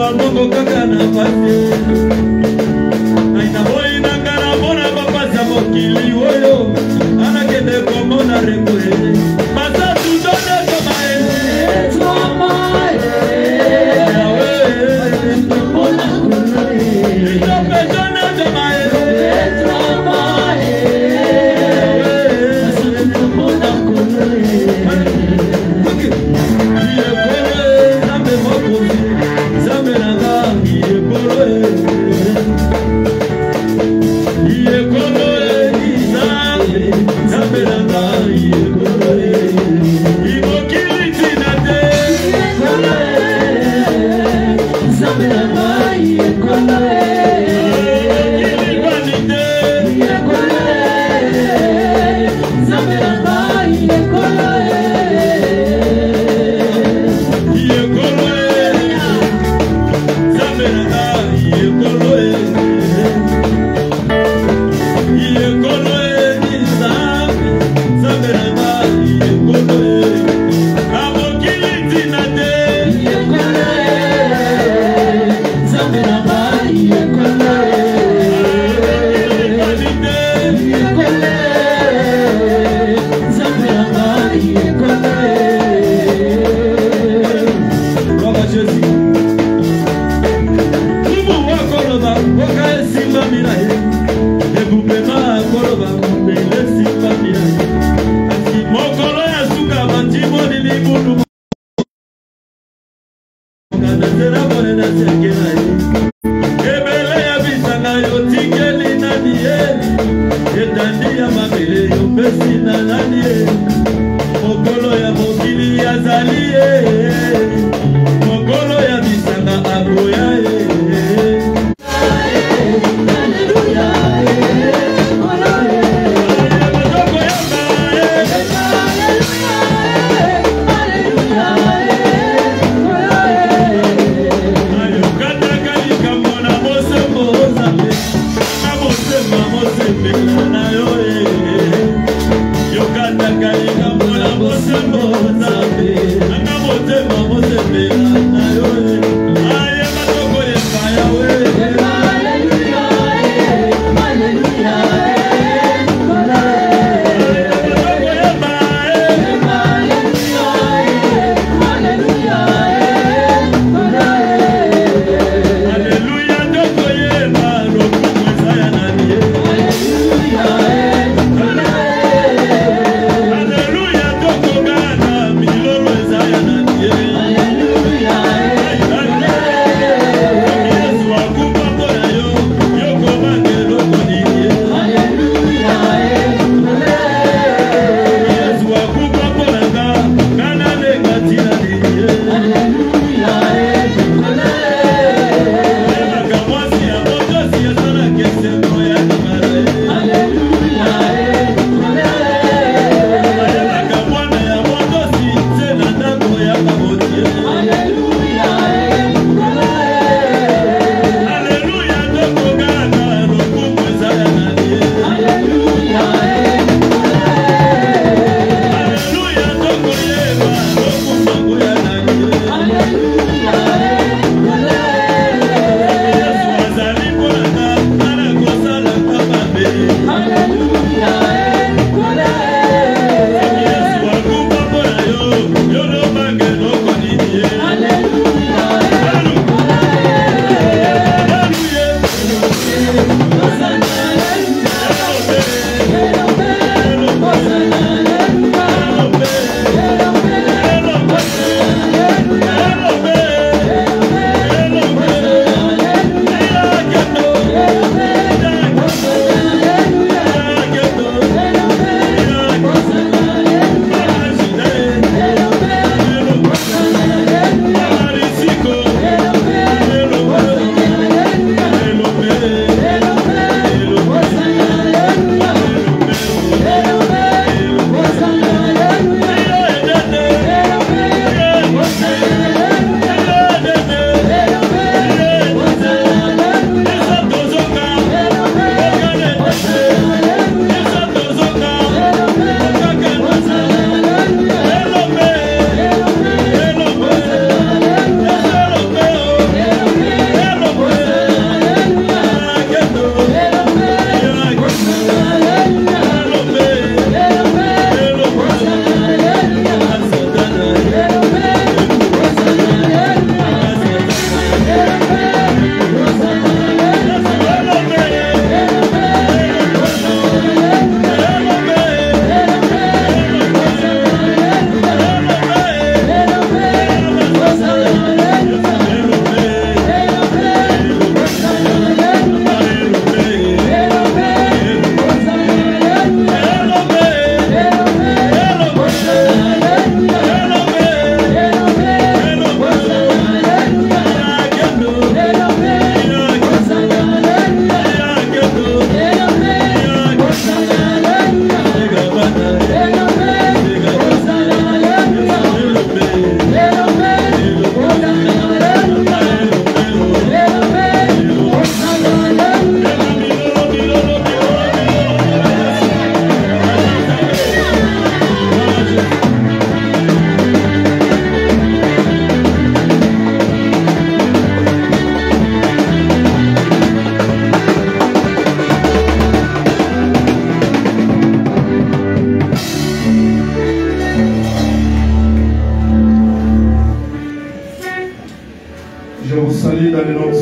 zwa bongo kaka na pasi Naina boy na ngara mona bapasa mokili oyo Ana kende komona rekwe Masa tudona tomae Tomae Yawe Tomona kunae Itope tona tomae Tomae Yawe Masa tomona kunae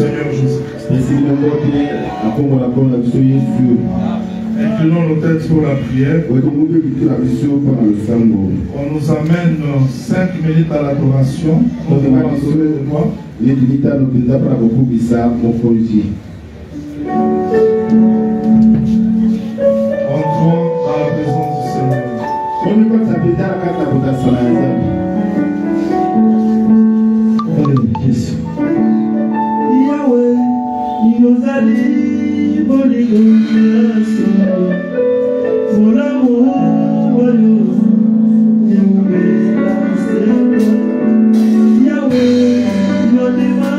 Seigneur Jésus-Christ. Inclinons nos têtes pour la prière. On nous amène 5 minutes à l'adoration. On va entouré de moi. Entrons dans la présence du Seigneur. Yahweh, Yozali, Boligoyaso, Molamu, Wayo, Yahweh, Yahweh, Yodima,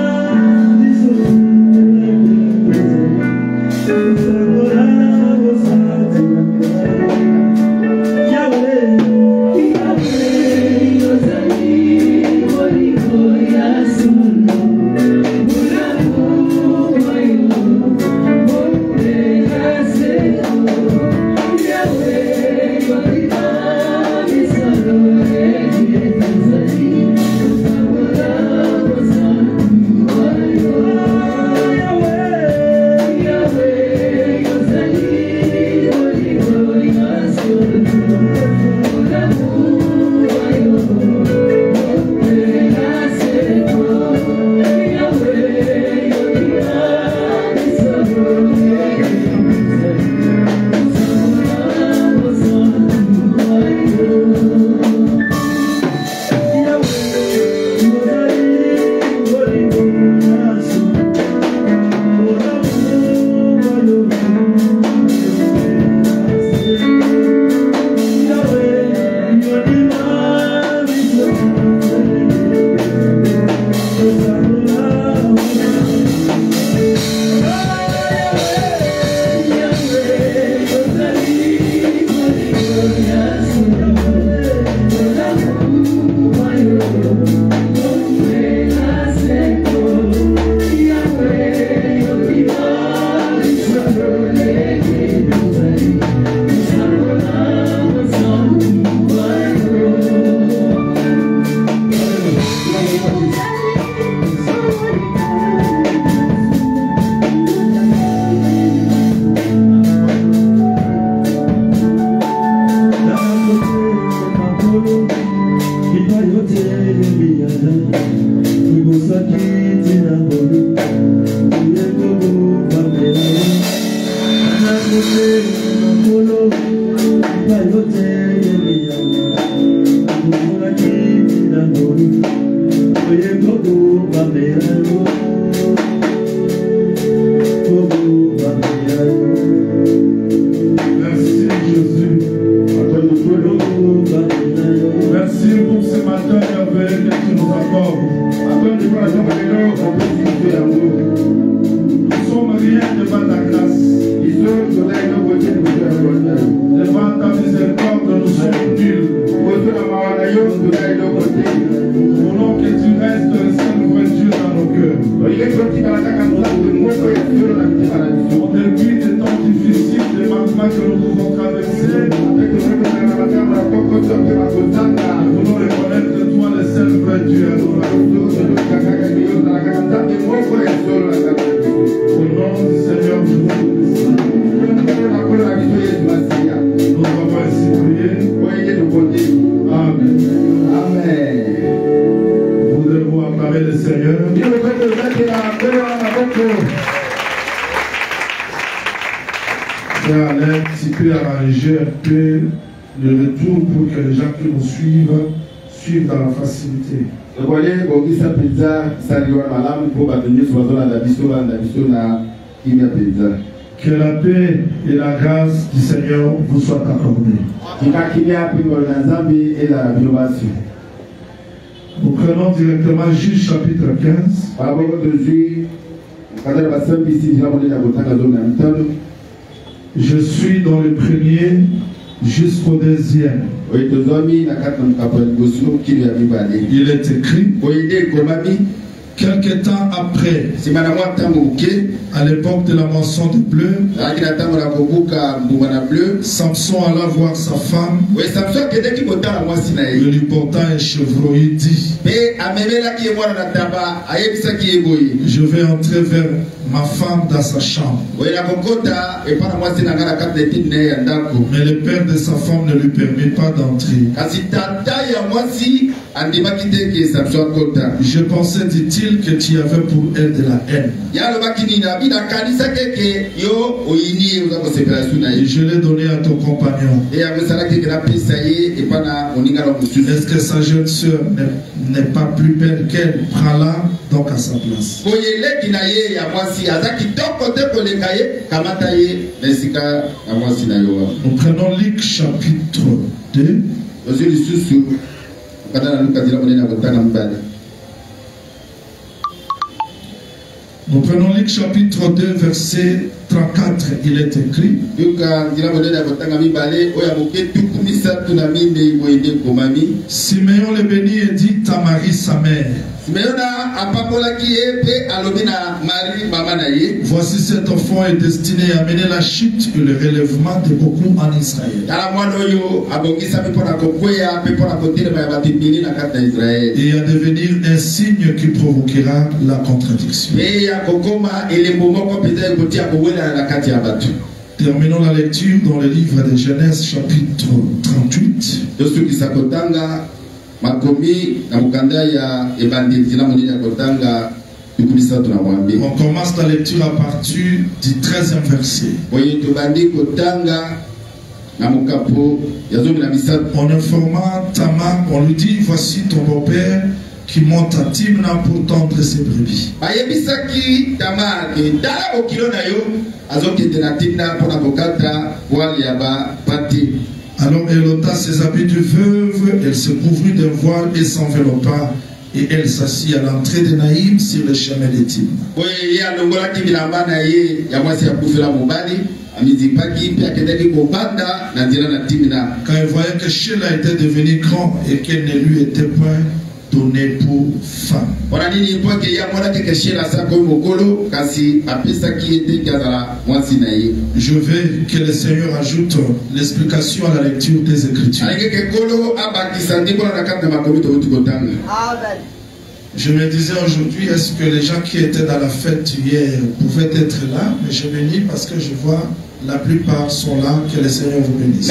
suivent dans la facilité. Que la paix et la grâce du Seigneur vous soient accordées. Nous prenons directement Juge chapitre 15. Je suis dans le premier jusqu'au deuxième. Il est écrit Quelque temps après, à l'époque de la moisson de bleu, Samson alla voir sa femme et lui porta un chevreau. Il dit: je vais entrer vers ma femme dans sa chambre. Mais le père de sa femme ne lui permet pas d'entrer. Je pensais, dit-il, que tu avais pour elle de la haine. Et je l'ai donné à ton compagnon. Est-ce que sa jeune soeur n'est pas plus belle qu'elle? Prends-la donc à sa place. Nous prenons Luc chapitre 2. Nous prenons Luc chapitre 2 verset 34. Il est écrit: Simeon le bénit et dit à Marie sa mère: voici cet enfant est destiné à amener la chute et le relèvement de beaucoup en Israël, et à devenir un signe qui provoquera la contradiction. Terminons la lecture dans le livre de Genèse chapitre 38. On commence la lecture à partir du 13e verset. En informant Tamar, on lui dit: voici ton beau-père qui monte à Timna pour tendre ses brebis. Alors elle ôta ses habits de veuve, elle se couvrit d'un voile et s'enveloppa, et elle s'assit à l'entrée de Naïm sur le chemin de Timna. Quand elle voyait que Sheila était devenue grand et qu'elle ne lui était point donnée pour femme. Je veux que le Seigneur ajoute l'explication à la lecture des Écritures. Je me disais aujourd'hui, est-ce que les gens qui étaient dans la fête hier pouvaient être là? Mais je me dis parce que je vois la plupart sont là, que le Seigneur vous bénisse.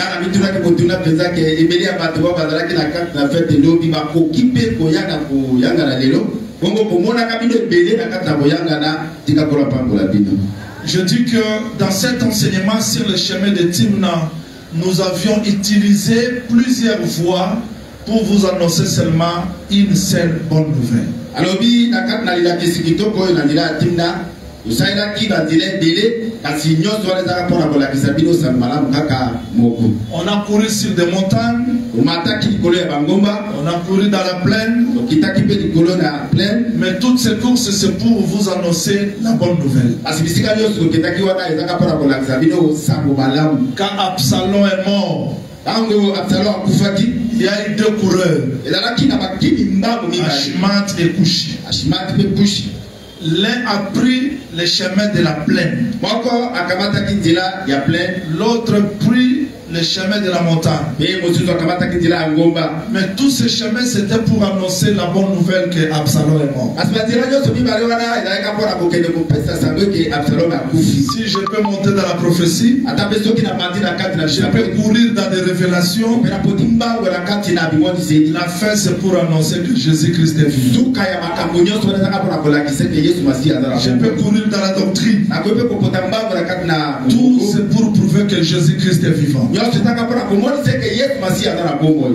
Je dis que dans cet enseignement sur le chemin de Timna, nous avions utilisé plusieurs voies pour vous annoncer seulement une seule bonne nouvelle. On a couru sur des montagnes, on a couru dans la plaine, mais toutes ces courses c'est pour vous annoncer la bonne nouvelle. Quand Absalom est mort, il y a eu deux coureurs, Achimat et Cushi. L'un a pris le chemin de la plaine, l'autre pris le chemin de la montagne. Mais tous ces chemins c'était pour annoncer la bonne nouvelle que Absalom est mort. Si je peux monter dans la prophétie, je peux courir dans des révélations. La fin c'est pour annoncer que Jésus-Christ est vivant. Je peux courir dans la doctrine. Tout c'est pour prouver que Jésus-Christ est vivant.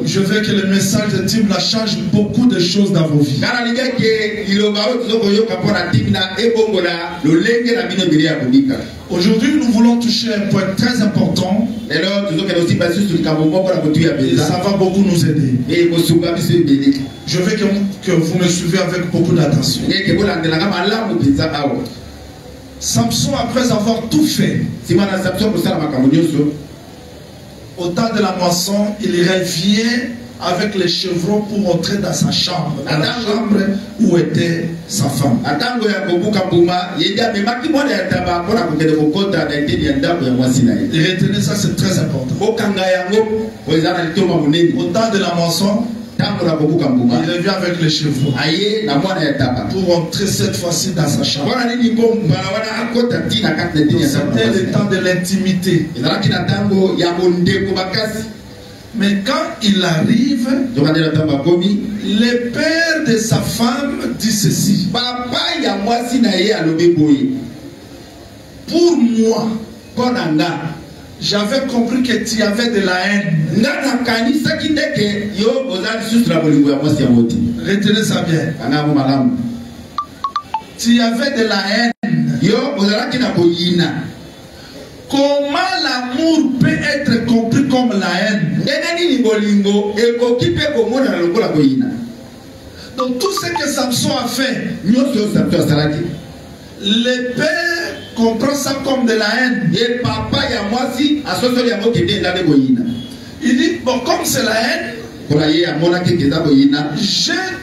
Je veux que le message de Timna change beaucoup de choses dans vos vies. Aujourd'hui, nous voulons toucher un point très important. Et ça va beaucoup nous aider. Je veux que vous me suivez avec beaucoup d'attention. Samson, après avoir tout fait, au temps de la moisson, il revient avec les chevrons pour entrer dans sa chambre, dans la chambre où était sa femme. Et retenez ça, c'est très important. Au temps de la moisson, il revient avec les chevaux pour entrer cette fois-ci dans sa chambre. C'était le temps de l'intimité. Mais quand il arrive, le père de sa femme dit ceci: pour moi, j'avais compris que tu avais de la haine. Retenez ça bien. Tu avais de la haine. Comment l'amour peut être compris comme la haine? Donc tout ce que Samson a fait, le père comprend ça comme de la haine. Il dit, bon, comme c'est la haine, j'ai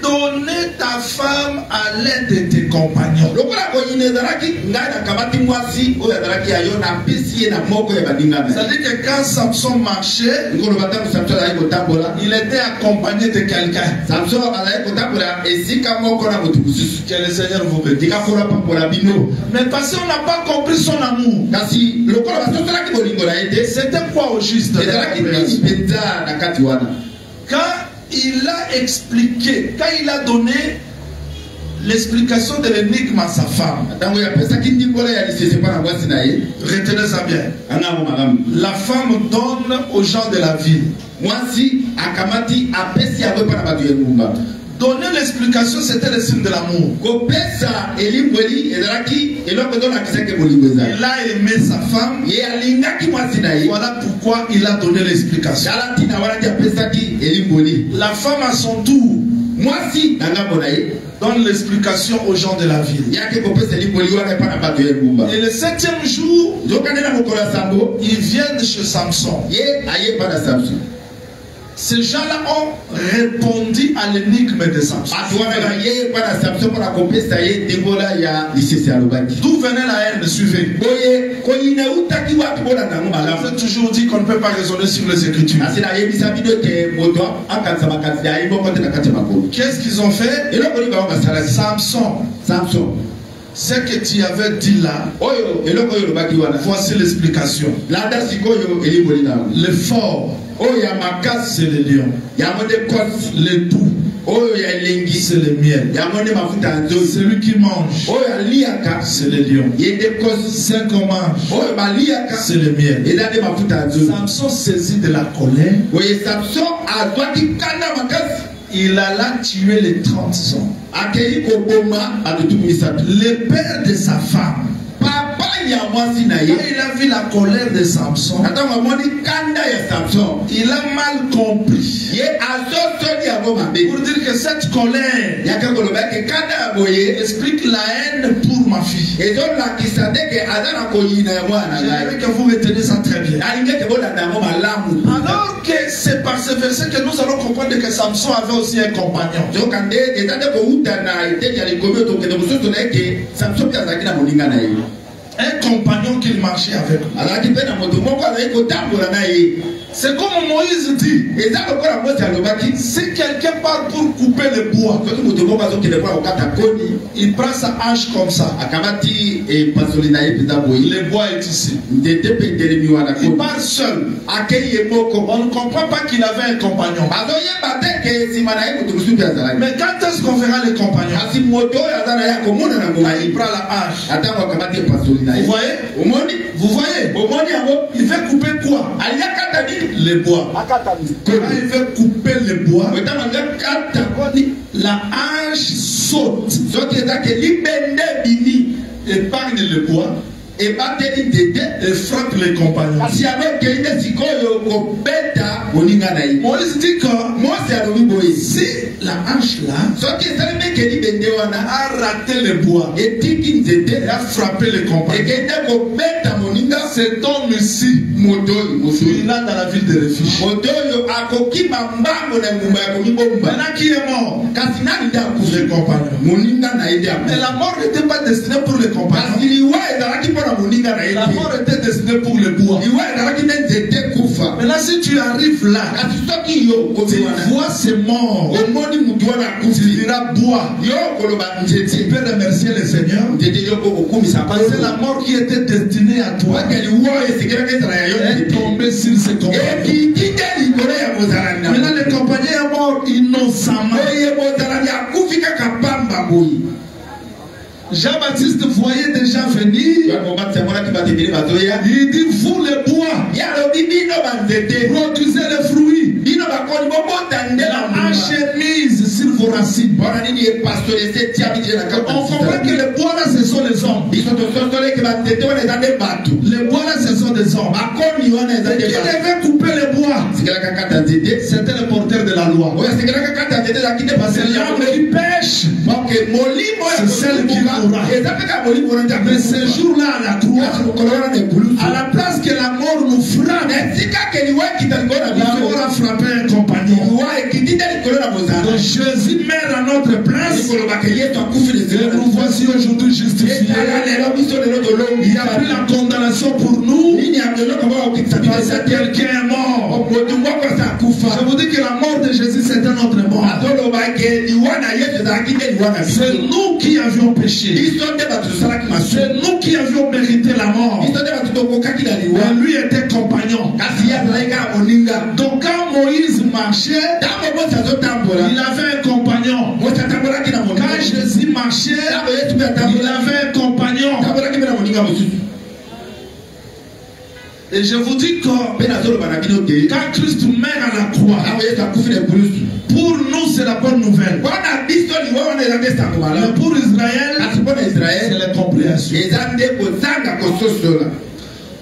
donné ta femme à l'aide de tes compagnons. C'est-à-dire que quand Samson marchait, il était accompagné de quelqu'un. Que le Seigneur vous bénisse. Mais parce qu'on n'a pas compris son amour, c'était quoi au juste? Quand il a expliqué, quand il a donné l'explication de l'énigme à sa femme, retenez ça bien. La femme donne aux gens de la ville. Donner l'explication, c'était le signe de l'amour. Il a aimé sa femme. Voilà pourquoi il a donné l'explication. La femme à son tour donne l'explication aux gens de la ville. Et le 7e jour, ils viennent chez Samson. Ces gens-là ont répondu à l'énigme de Samson. D'où venait la haine? Suivez. On s'est toujours dit qu'on ne peut pas raisonner sur les Écritures. Qu'est-ce qu'ils ont fait? Samson, ce que tu avais dit là, voici l'explication. Le fort, c'est le lion. Le doux, c'est le miel. Celui qui mange, c'est le lion. 5 mange, c'est le miel. Samson saisit de la colère. Il alla tuer les 30 hommes. Le père de sa femme, il a vu la colère de Samson, il a mal compris. Pour dire que cette colère explique la haine pour ma fille. J'aimerais que vous retenez ça très bien. Alors que c'est par ce verset que nous allons comprendre que Samson avait aussi un compagnon. Un compagnon qu'il marchait avec. C'est comme Moïse dit. Si quelqu'un part pour couper le bois, il prend sa hache comme ça. Le bois est ici. Il part seul. On ne comprend pas qu'il avait un compagnon. Mais quand est-ce qu'on verra les compagnons? Il prend la hache. Vous voyez? Vous voyez? Il veut couper quoi? Le bois. Quand il veut couper le bois, la hache saute, épargne le bois et frappe les compagnons. Moïse dit que si la hanche là a raté le bois et a frappé les compagnons, cet homme ici, il est là dans la ville de refuge. Maintenant qui est mort? Les compagnons. Mais la mort n'était pas destinée pour les compagnons. La mort était destinée pour le bois. Maintenant si tu arrives là, tu vois ces morts, tu diras bois. Tu peux remercier le Seigneur. Parce que la mort qui était destinée à toi est tombée sur ces compagnons. Maintenant les compagnons sont morts innocemment. Jean-Baptiste voyait déjà venir. Il dit vous les bois, produisez les fruits. La hache est mise sur vos racines. On comprend que les bois là ce sont les hommes. Les bois là ce sont des hommes. Qui devait couper les bois? C'était le porteur de la loi. Parce que l'âme qui pêche, c'est celle qui mourra. Mais ce jour-là, à la croix, à la place que la mort nous frappe, la mort a frappé un compagnon. Donc Jésus meurt à notre place. Et nous voici aujourd'hui justifiés. Il n'y a plus la condamnation pour nous. Parce que quelqu'un est mort. Je vous dis que la mort de Jésus c'était notre mort. C'est nous qui avions péché. C'est nous qui avions mérité la mort. Et lui était compagnon. Donc quand Moïse marchait, il avait un compagnon. Quand Jésus marchait, il avait un compagnon. Et je vous dis que quand Christ meurt à la croix, pour nous c'est la bonne nouvelle. Mais pour Israël, c'est la compréhension.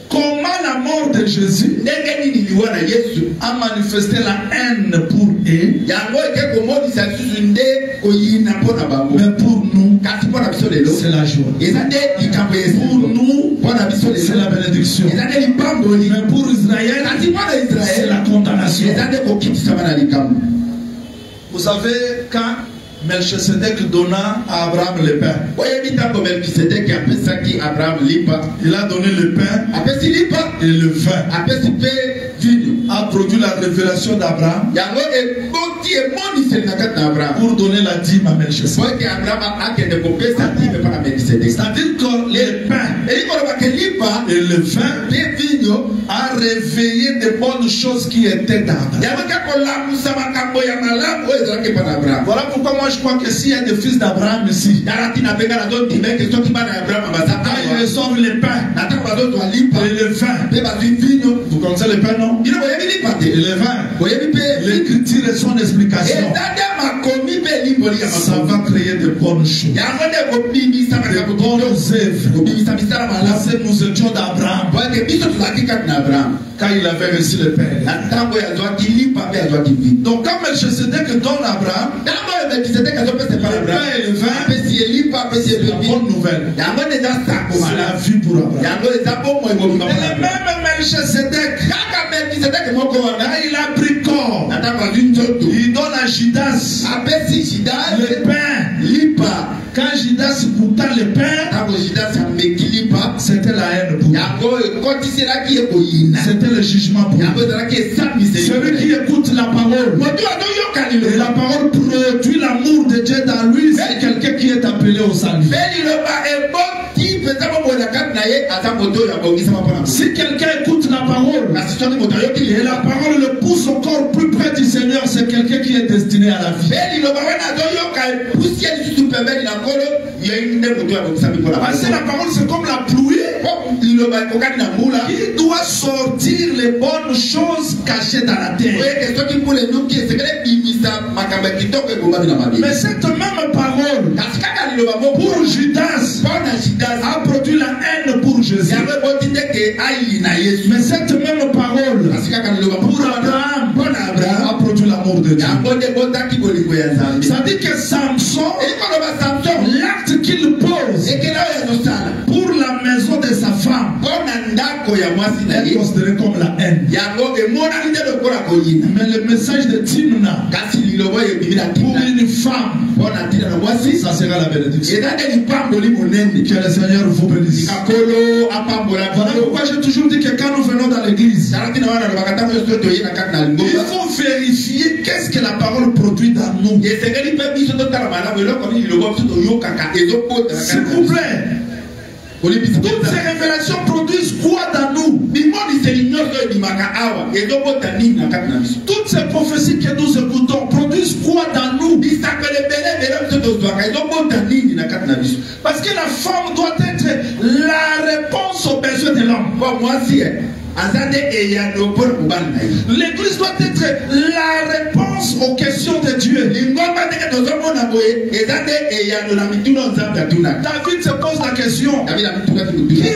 Comment la mort de Jésus a manifesté la haine pour eux, mais pour nous, c'est la joie. Pour nous, c'est la bénédiction. Mais pour Israël, c'est la condamnation. Vous savez, quand Melchisedec donna à Abraham le pain, il a donné le pain et le vin, a produit la révélation d'Abraham pour donner la dîme à Melchisedec. C'est-à-dire que le pain et le vin a réveillé de bonnes choses qui étaient dans Abraham. Voilà pourquoi moi je crois que s'il y a des fils d'Abraham ici, quand ils reçoivent le pain et le vin, vous connaissez le pain, non? Et le vin, l'écriture et son explication, ça va créer de bonnes choses, de bonnes œuvres. Là, nous étions d'Abraham quand il avait reçu le pain. Donc quand Melchisedec donne à Abraham le pain et le vin, c'est la bonne nouvelle. C'est la vie pour Abraham. Et le même Melchisedec, il a pris corps, il donne à Judas le pain. Quand Judas goûta le pain, c'était la haine pour lui. C'était le jugement pour lui. Celui qui écoute la parole, et la parole produit l'amour de Dieu dans lui, c'est quelqu'un qui est appelé au salut. Si quelqu'un écoute la parole et la parole le pousse encore plus près du Seigneur, c'est quelqu'un qui est destiné à la vie. Parce que la parole c'est comme la pluie qui doit sortir les bonnes choses cachées dans la terre. Mais cette même parole pour Judas a produit la haine pour Jésus. Jésus. Mais cette même parole pour Abraham a produit l'amour de Dieu. Ça dit que Samson, l'acte qu'il pose pour la maison de sa femme est considéré comme la haine. Mais le message de Timna pour une femme, ça sera la bénédiction. Que le Seigneur vous bénisse. Voilà pourquoi j'ai toujours dit que quand nous venons dans l'église, il faut vérifier qu'est-ce que la parole produit dans nous. S'il vous plaît. Toutes ces révélations produisent quoi dans nous? Toutes ces prophéties que nous écoutons produisent quoi dans nous? Parce que la femme doit être la réponse aux besoins de l'homme. L'église doit être la réponse aux questions de Dieu. David se pose la question: qui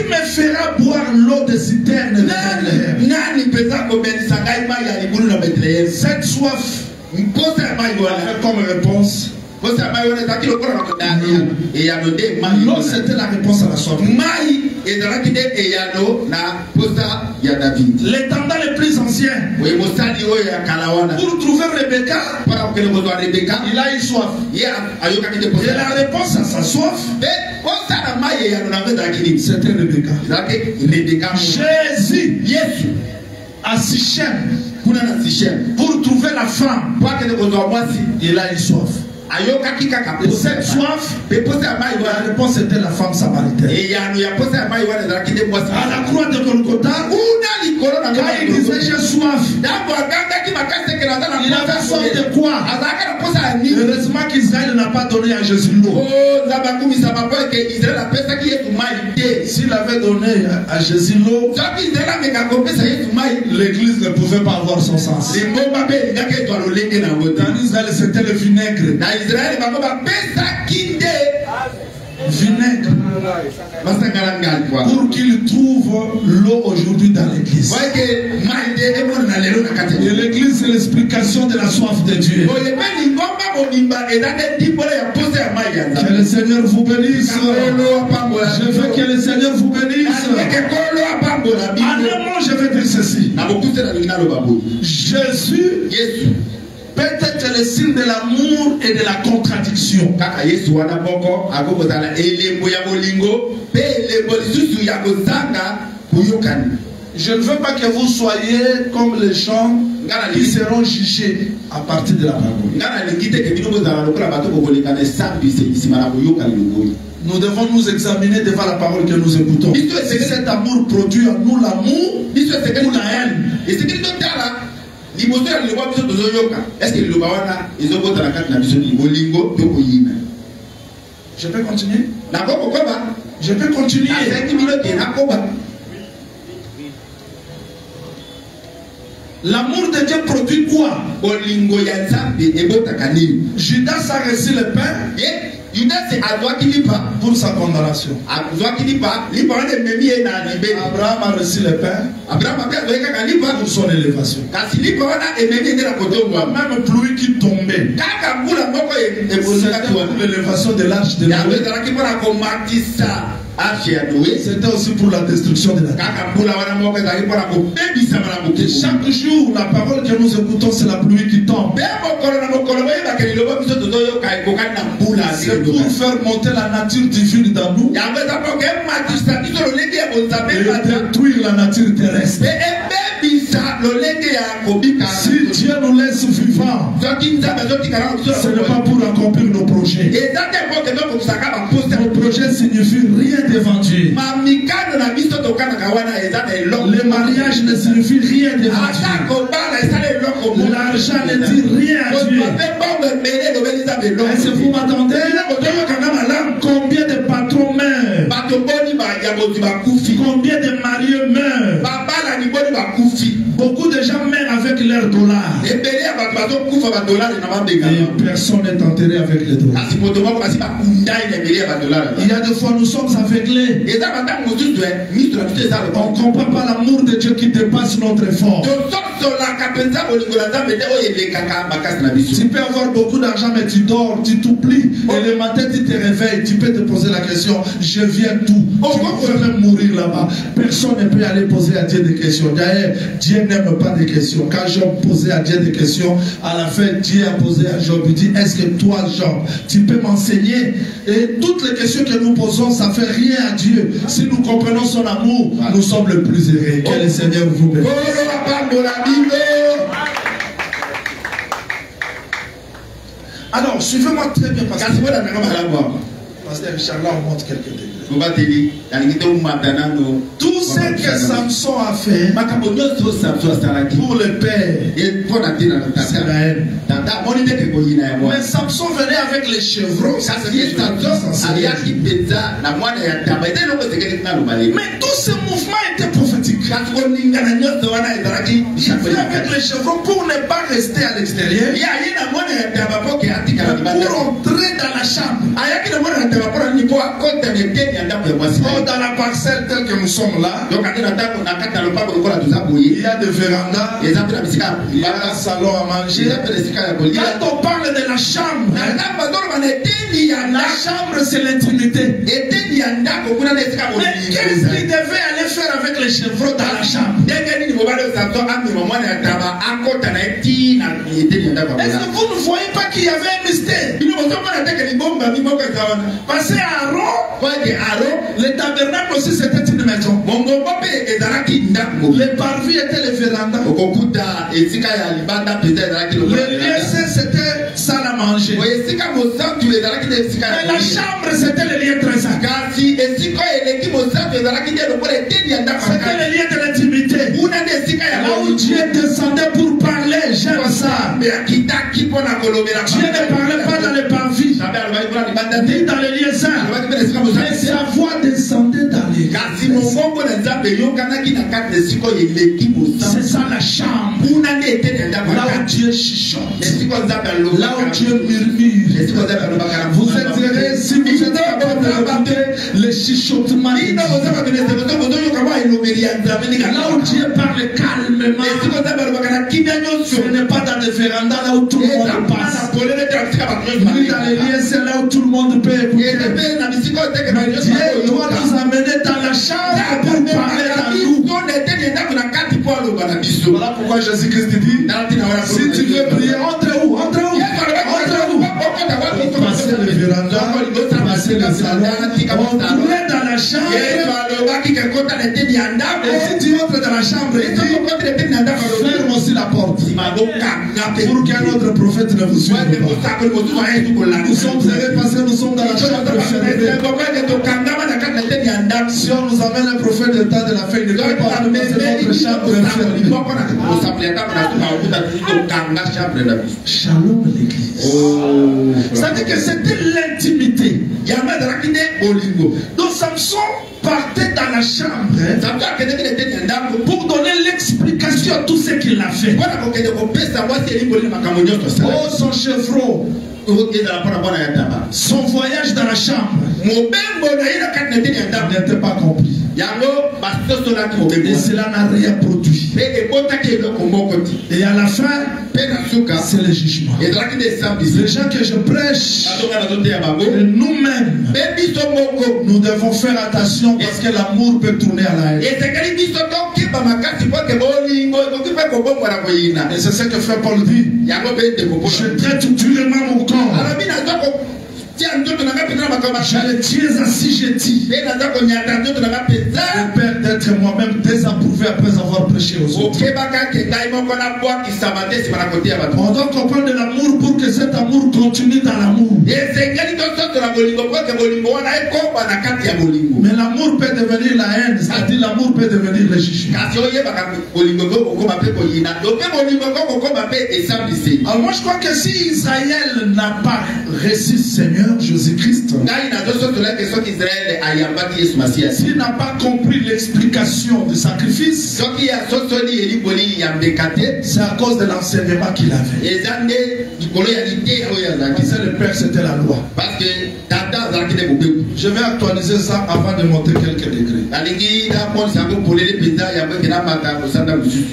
me fera boire l'eau de citerne? Cette soif comme réponse. L'eau, c'était la réponse à la soif. Les tendants les plus anciens, pour trouver Rebecca, il a eu soif. Et la réponse à sa soif, c'était Rebecca. Jésus à Sichem, pour trouver la femme, il a eu soif. Cette soif, la réponse était la femme samaritaine. À la croix de Golgotha, quand il disait j'ai soif, il avait soif de quoi? Heureusement qu'Israël n'a pas donné à Jésus l'eau. S'il avait donné à Jésus l'eau, l'église ne pouvait pas avoir son sens. Dans Israël, c'était le vinaigre. Vinaigre pour qu'il trouve l'eau aujourd'hui dans l'église. Et l'église, c'est l'explication de la soif de Dieu. Que le Seigneur vous bénisse. Je veux que le Seigneur vous bénisse. En un mot, je vais dire ceci. Jésus peut-être le signe de l'amour et de la contradiction. Je ne veux pas que vous soyez comme les gens qui seront jugés à partir de la parole. Nous devons nous examiner devant la parole que nous écoutons. Si cet amour produit en nous l'amour ou la haine. Est-ce que je peux continuer? Je peux continuer. L'amour de Dieu produit quoi? Judas a reçu le pain pour sa condamnation. Abraham a reçu le pain pour son élévation. Même pluie qui tombait, c'était pour l'élévation de l'arche de Noé. C'était aussi pour la destruction de la terre. Et chaque jour, la parole que nous écoutons, c'est la pluie qui tombe. C'est pour faire monter la nature divine dans nous et détruire la nature terrestre. Si Dieu nous laisse vivants, ce n'est pas pour accomplir nos projets. Nos projets signifient rien devant Dieu. Le mariage ne signifie rien devant Dieu. L'argent ne dit rien à Dieu. Est-ce que vous m'attendez? Combien de patrons meurent Combien de mariés meurent? Beaucoup de gens meurent avec leurs dollars. Et personne n'est enterré avec les dollars. Il y a des fois nous sommes aveuglés. On ne comprend pas l'amour de Dieu qui dépasse notre effort. Tu peux avoir beaucoup d'argent mais tu dors, tu t'oublies. Et le matin tu te réveilles, tu peux te poser la question, je viens d'où? Tu peux même mourir là-bas. Personne ne peut aller poser à Dieu des questions. D'ailleurs, Dieu n'aime pas des questions. Quand Job posait à Dieu des questions, à la fin Dieu a posé à Job, il dit, est-ce que toi Job, tu peux m'enseigner? Et toutes les questions que nous posons, ça ne fait rien à Dieu. Si nous comprenons son amour, nous sommes le plus heureux. Que le Seigneur vous bénisse. Alors, suivez-moi très bien parce que Pasteur Richard, là, on monte quelques degrés. Tout ce que Samson a fait pour le père, c'est la haine. Mais Samson venait avec les chevrons. Mais tous ces mouvements étaient prophétiques. Il venait avec les chevrons pour ne pas rester à l'extérieur, pour entrer dans la chambre. Dans la parcelle telle que nous sommes là, il y a des vérandas, il y a un salon à manger. Quand on parle de la chambre, la chambre c'est l'intimité. Mais qu'est-ce qu'il devait aller faire avec les chevrons dans la chambre? Est-ce que vous ne voyez pas qu'il y avait un mystère? Parce que Aaron, le tabernacle aussi c'était une maison. Les parvis étaient les vérandas. Le lieu c'était salle à manger. Et la chambre c'était le lieu trésor. C'était le lieu de l'intimité. Là où Dieu descendait pour parler, j'aime ça. Dieu ne parlait pas dans les parvis, ni dans les lieux saints. Mais sa voix descendait dans les lieux. C'est ça la chambre. Là où Dieu chuchote. Là où Dieu murmure. Vous êtes heureux si vous êtes capable d'écouter les chuchotements. Là où Dieu parle calmement. Ce n'est pas dans des vérandas là où tout le monde passe. Ni dans les lieux, c'est là où tout le monde peut écouter. Dieu doit nous amener dans la chambre pour parler à nous. Voilà pourquoi Jésus-Christ dit, si tu veux prier, entre où? Passer le véranda, passer le salon, entrer dans la chambre. Et si tu entres dans la chambre, ferme aussi la porte. Pour qu'un autre prophète ne vous suive pas. Nous sommes heureux parce que nous sommes dans la chambre fermée. Si on nous amène un prophète de temps de la fin, il ne peut pas passer notre chambre fermée. Shalom l'église. C'est-à-dire que c'était l'intimité. Donc Samson partait dans la chambre pour donner l'explication à tout ce qu'il a fait. Oh, son chevreau, son voyage dans la chambre n'était pas compris. Et cela n'a rien produit. Et à la fin, c'est le jugement. Les gens que je prêche, et nous-mêmes, nous devons faire attention parce que l'amour peut tourner à la haine. Et c'est ce que frère Paul dit. Je traite durement mon corps. Je le tiens assujetti. J'ai peur d'être moi-même désapprouvé après avoir prêché aux autres. On doit comprendre de l'amour pour que cet amour continue dans l'amour. Mais l'amour peut devenir la haine, c'est-à-dire l'amour peut devenir le jugement. Alors moi je crois que si Israël n'a pas reçu Seigneur Jésus-Christ, s'il n'a pas compris l'explication du sacrifice, c'est à cause de l'enseignement qu'il avait. C'est le Père, c'était la loi. Je vais actualiser ça avant de monter quelques degrés.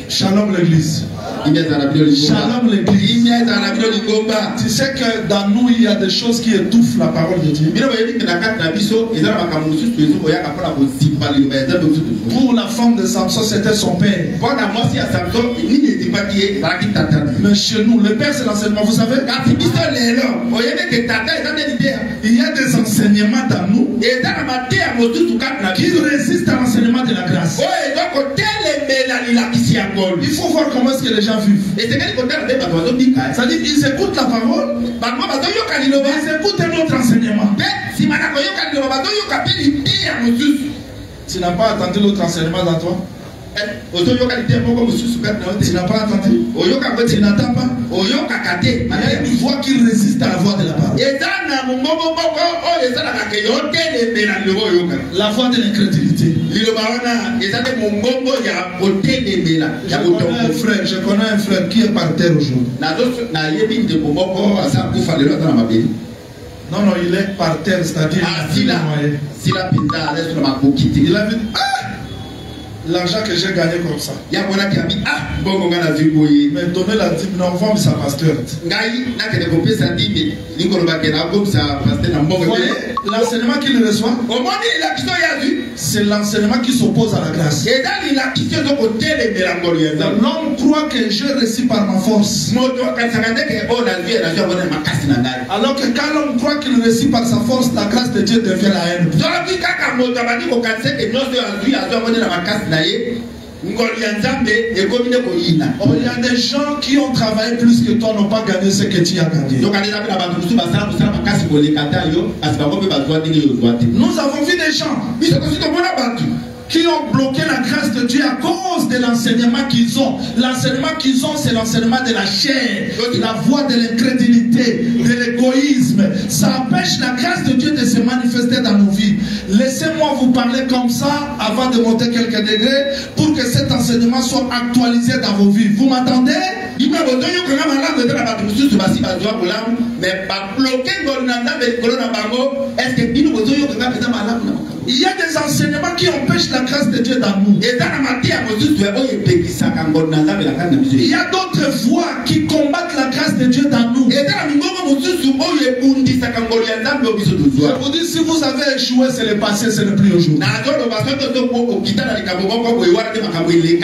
Shalom l'église. Shalom l'église. Tu sais que dans nous il y a des choses qui étouffent la parole de Dieu. Pour la femme de Samson, c'était son père. Mais chez nous, le père c'est l'enseignement, vous savez. Il y a des enseignements dans nous qui résistent à l'enseignement de la grâce. Il faut voir comment est-ce que les gens vivent. C'est-à-dire qu'ils écoutent la parole, ils écoutent un autre enseignement. Tu n'as pas entendu l'autre enseignement dans toi? Tu n'as pas entendu? Tu n'entends pas? Il y a une voix qui résiste à la voix de la parole. La voix de l'incrédulité. Je connais un frère qui est par terre aujourd'hui. Non, il est par terre, c'est-à-dire il a vu l'argent que j'ai gagné comme ça. Mais donner la dîme, non, vendre sa pasteur. L'enseignement qu'il reçoit, c'est l'enseignement qui s'oppose à la grâce. L'homme croit que je réussis par ma force. Alors que quand l'homme croit qu'il réussit par sa force, la grâce de Dieu devient la haine. Il y a des gens qui ont travaillé plus que toi, n'ont pas gagné ce que tu as gagné. Nous avons vu des gens qui ont bloqué la grâce de Dieu à cause de l'enseignement qu'ils ont. L'enseignement qu'ils ont, c'est l'enseignement de la chair, la voie de l'incrédulité, de l'égoïsme. Ça empêche la grâce de Dieu de se manifester dans nos vies. Laissez-moi vous parler comme ça avant de monter quelques degrés pour que cet enseignement soit actualisé dans vos vies. Vous m'entendez? Il y a des enseignements qui empêchent la grâce de Dieu dans nous. Il y a d'autres voies qui combattent la grâce de Dieu dans nous. Je vous dis, si vous avez échoué, c'est le passé, c'est le plus aujourd'hui.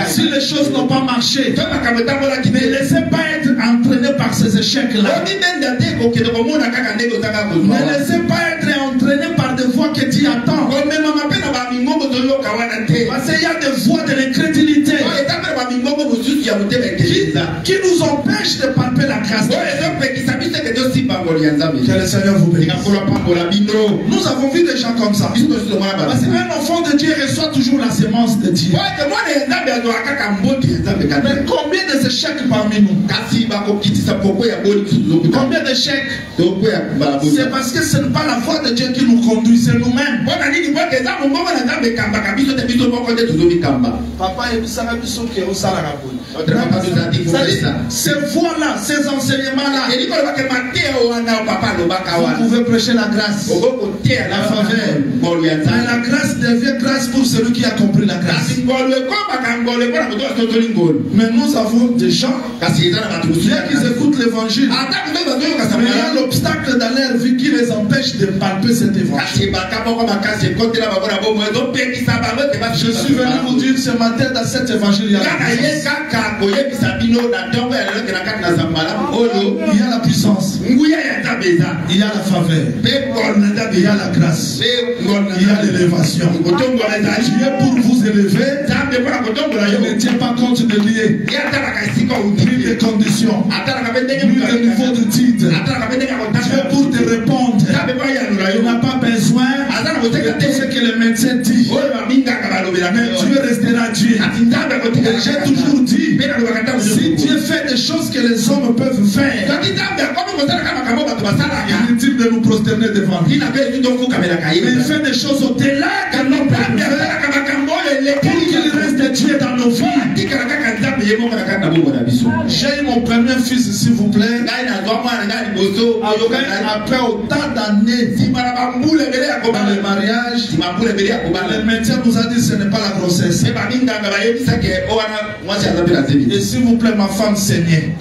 Si les choses n'ont pas marché, ne laissez pas être entraîné par ces échecs-là. Ne laissez pas être entraîné par des voies que Dieu attend. Parce qu'il y a des voies de l'incrédulité qui nous empêchent de palper la grâce de Dieu. Que le Seigneur vous bénisse. Nous avons vu des gens comme ça. Parce qu'un enfant de Dieu reçoit toujours la sémence de Dieu. Mais combien d'échecs parmi nous? Combien d'échecs? C'est parce que ce n'est pas la voie de Dieu qui nous conduit, c'est nous-mêmes. Papa ces voies-là, ces enseignements-là, vous pouvez prêcher la grâce, la faveur. Mais la grâce devient grâce pour celui qui a compris la grâce. Mais nous avons des gens qui écoutent l'évangile, mais il y a l'obstacle dans leur vie qui les empêche de palper cet évangile. Je suis venu vous dire ce matin dans cet évangile, il y a la puissance, il y a la faveur, il y a la grâce, il y a l'élévation. Dieu pour vous élever, il ne tient pas compte de liés, ni de conditions, ni de niveau de titre. Dieu pour te répondre, il n'a pas besoin de tout ce que le médecin dit. Dieu restera Dieu. J'ai toujours dit, si Dieu fait des choses que les hommes peuvent faire, inutile de nous prosterner devant lui. Mais il fait des choses au-delà que l'homme peut faire pour qu'il reste Dieu dans nos vies. J'ai eu mon premier fils, s'il vous plaît. Après autant d'années dans le mariage, le médecin nous a dit que ce n'est pas la grossesse. Et s'il vous plaît, ma femme saignait.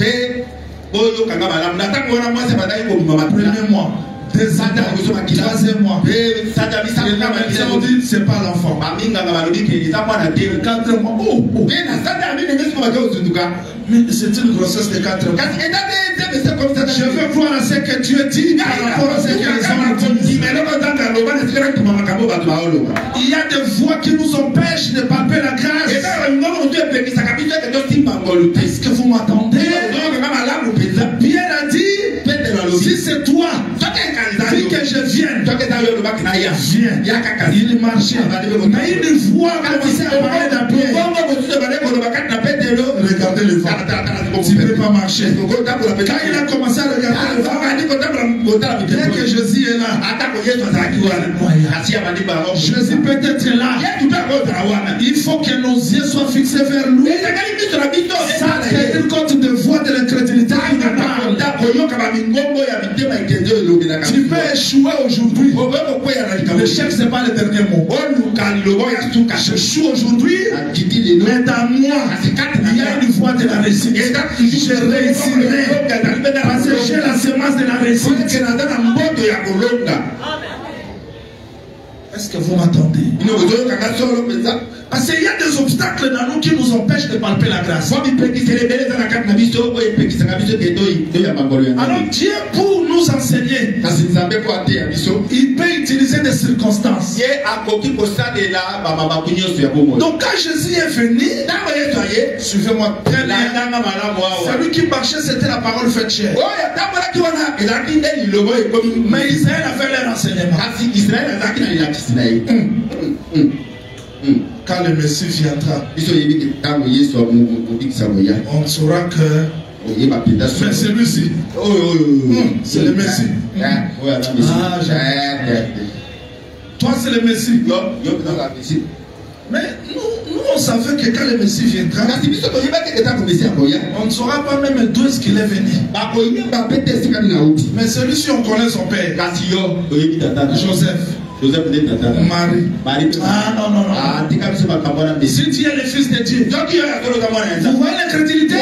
Premier mois, deuxième mois, troisième mois. Et la médecin nous dit c'est pas l'enfant. 4 mois. Mais c'est une grossesse de 4 mois. Je veux croire à ce que Dieu dit par rapport à ce que les hommes disent. Il y a des voix qui nous empêchent de palper la grâce. Est-ce que vous m'attendez? Pierre a dit, si c'est toi, dis que je vienne. Viens. Il marchait. Mais une voix commençait à parler d'un Pierre. Regardez le vent. Tu ne peux pas marcher. Quand il a commencé à regarder le vent, bien que Jésus est là, Jésus peut être là. Il faut que nos yeux soient fixés vers lui. Ça, c'est une compte de voix de l'incrédulité qui nous parle. Tu peux échouer aujourd'hui. L'échec, ce n'est pas le dernier mot. J'échoue aujourd'hui, mais dans moi, il y a une voix de la réussite. Je réussirai parce que j'ai la semence de la réussite. Est-ce que vous m'attendez? Parce qu'il y a des obstacles dans nous qui nous empêchent de palper la grâce. Alors Dieu, pour nous enseigner, il peut utiliser des circonstances. Donc quand Jésus est venu, suivez-moi très bien, celui qui marchait, c'était la parole faite chair. Mais Israël avait leur enseignement. Quand le Messie viendra, on saura que mais celui-ci, c'est le Messie. Toi, c'est le Messie. Mais nous, on savait que quand le Messie viendra, on ne saura pas même d'où est-ce qu'il est venu. Mais celui-ci, on connaît son père. Joseph. Marie. Ah non. Si tu es le fils de Dieu, vous voyez l'incrédulité?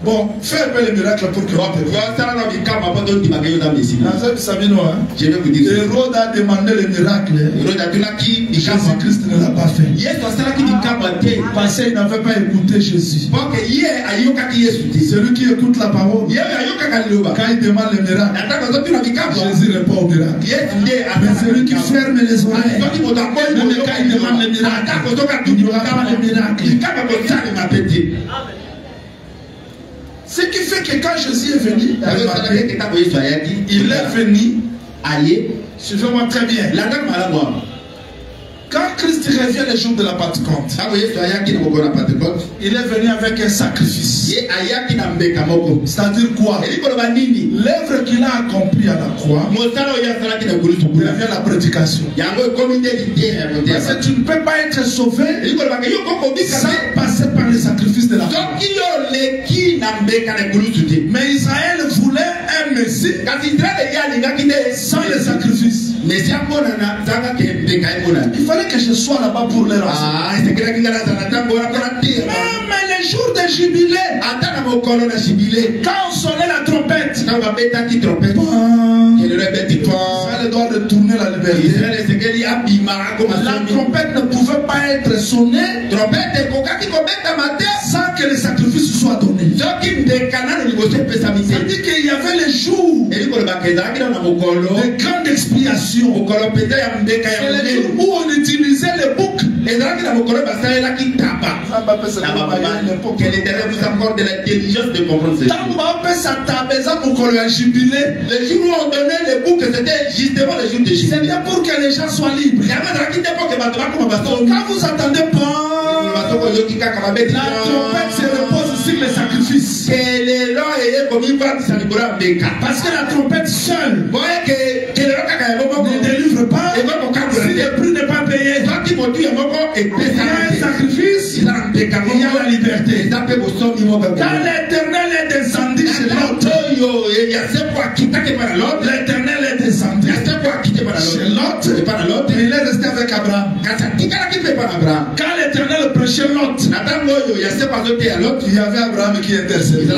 Bon, fais un peu le miracle pour que je vais vous dire. Hérode a demandé le miracle. Jésus-Christ ne l'a pas fait. Parce qu'il n'avait pas écouté Jésus. Celui qui écoute la parole, quand il demande le miracle, Jésus répond au miracle. Mais celui qui ferme les oreilles, même quand il demande le miracle, il n'y aura pas le miracle. Ce qui fait que quand Jésus est venu, il est venu, suivez-moi très bien. Quand Christ revient le jour de la Pentecôte, il est venu avec un sacrifice. C'est-à-dire quoi? L'œuvre qu'il a accomplie à la croix, il a fait la prédication. Parce que tu ne peux pas être sauvé sans passer par le sacrifice de la croix. Mais Israël voulait un Messie sans le sacrifice. Il fallait que je sois là-bas pour les enseigner. Même les jours de jubilé, quand on sonnait la trompette, Israël doit retourner la liberté. La trompette ne pouvait pas être sonnée sans que le sacrifice soit donné. C'est-à-dire qu'il y avait les jours de grande expiation. C'est les jours où on utilisait les boucs et Que l'Éternel vous accorde de l'intelligence de comprendre ces choses. Les jours où on donnait les boucs, c'était justement les jours de Jésus. C'était pour que les gens soient libres. Quand vous attendez pas, la trompette se repose sur les sacrifices. Parce que la trompette seule ne délivre pas. Si le prix n'est pas payé, il y a un sacrifice, il y a la liberté. Quand l'Éternel est descendu chez Lot, l'Éternel est descendu chez Lot, et il est resté avec Abraham. Quand l'Éternel prêchait Lot, il y avait Abraham qui intercédait.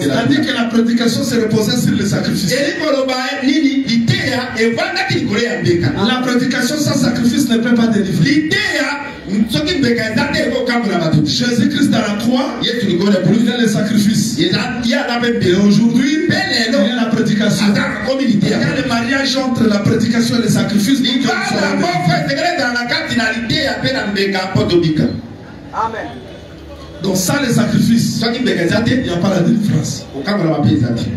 C'est-à-dire que la prédication se reposait sur les sacrifices. La prédication sans sacrifice ne peut pas délivrer. Jésus-Christ à la croix, il y a les sacrifices. Et aujourd'hui, il y a la prédication. Il y a le mariage entre la prédication et les sacrifices. Amen. Donc sans les sacrifices, il n'y a pas la délivrance.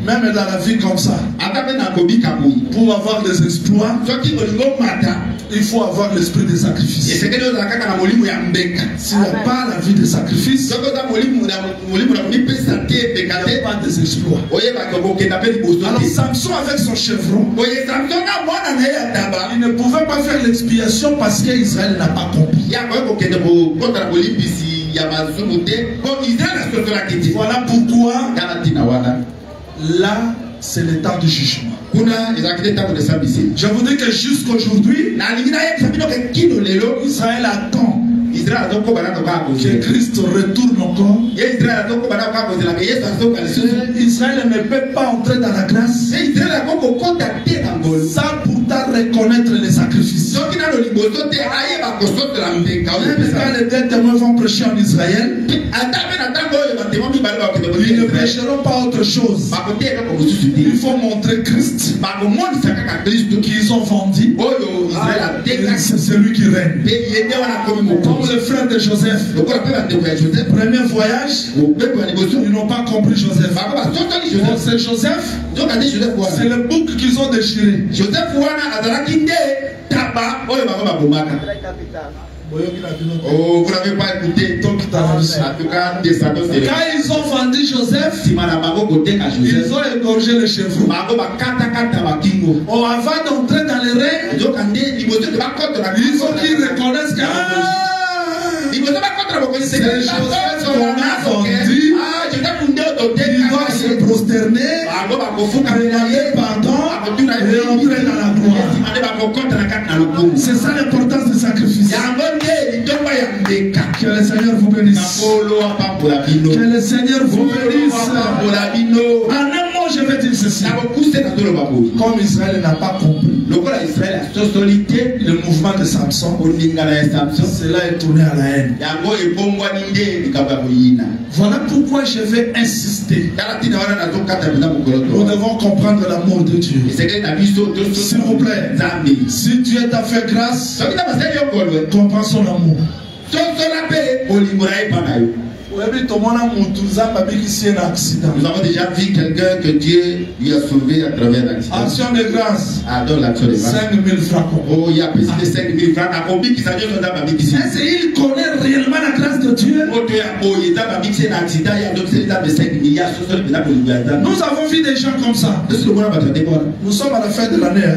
Même dans la vie comme ça, pour avoir des exploits, il faut avoir l'esprit des sacrifices. S'il n'y a pas la vie des sacrifices, il n'y a pas des exploits. Alors Samson avec son chevron, il ne pouvait pas faire l'expiation parce qu'Israël n'a pas compris. Voilà pourquoi là c'est le temps du jugement. Je vous dis que jusqu'aujourd'hui, Israël attend que Christ retourne encore. Israël ne peut pas entrer dans la grâce sans pourtant reconnaître les sacrifices. Quand les deux témoins vont prêcher en Israël, ils ne prêcheront pas autre chose. Il faut montrer Christ qu'ils ont vendu. C'est celui qui règne. Comme le frère de Joseph, premier voyage, ils n'ont pas compris Joseph. C'est Joseph, c'est le bouc qu'ils ont déchiré. Oh, vous n'avez pas écouté. En tout cas, quand ils ont vendu Joseph, ils ont égorgé le chevreau. Oh, avant d'entrer dans le règne, il faut qu'ils reconnaissent que c'est Joseph qu'on a vendu. Il doit se prosterner, demander pardon et rentrer dans la gloire. C'est ça l'importance du sacrifice. Que le Seigneur vous bénisse. Que le Seigneur vous bénisse. En un mot, je vais dire ceci. Comme Israël n'a pas compris le mouvement de Samson, cela est tourné à la haine. Voilà pourquoi je vais insister. Nous devons comprendre l'amour de Dieu. S'il vous plaît, si Dieu t'a fait grâce, comprends son amour. Nous avons déjà vu quelqu'un que Dieu lui a sauvé à travers l'accident. Action de grâce. Adore l'action de grâce. 5 000 francs. Oh, il y a plus de 5 000 francs. Est-ce qu'il connaît réellement la grâce de Dieu? Nous avons vu des gens comme ça. Nous sommes à la fin de l'année.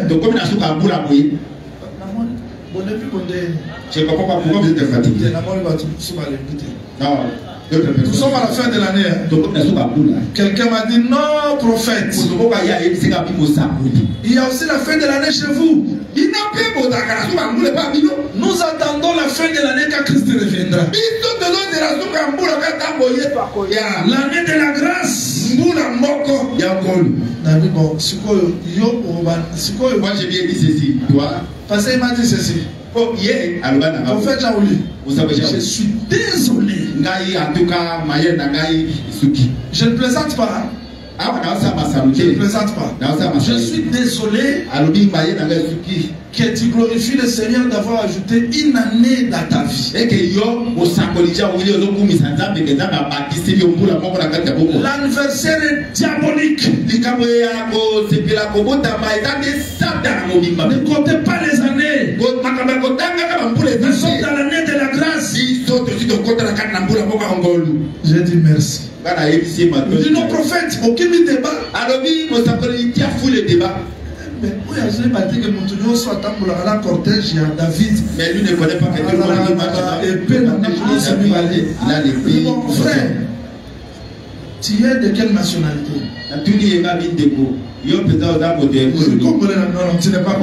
Je ne comprends pas pourquoi vous êtes fatigué. Non. Nous sommes à la fin de l'année. Quelqu'un m'a dit non, prophète. Il y a aussi la fin de l'année chez vous. Nous attendons la fin de l'année quand Christ reviendra. L'année de la grâce. Moi je lui ai dit ceci. Parce qu'il m'a dit ceci. Prophète Jaouli, je suis désolé. Je ne plaisante pas. Je ne présente pas. Je suis désolé que tu glorifies le Seigneur d'avoir ajouté une année dans ta vie. L'anniversaire est diabolique. Ne comptez pas les années. Nous sommes dans l'année de la grâce. J'ai dit merci. Dit nos prophètes, aucun débat. Mais oui, je n'ai pas dit que Montounio soit dans la cortège, il y a David. Mais lui ne connaît pas que tout le monde est mon frère, tu es de quelle nationalité? Tu n'es pas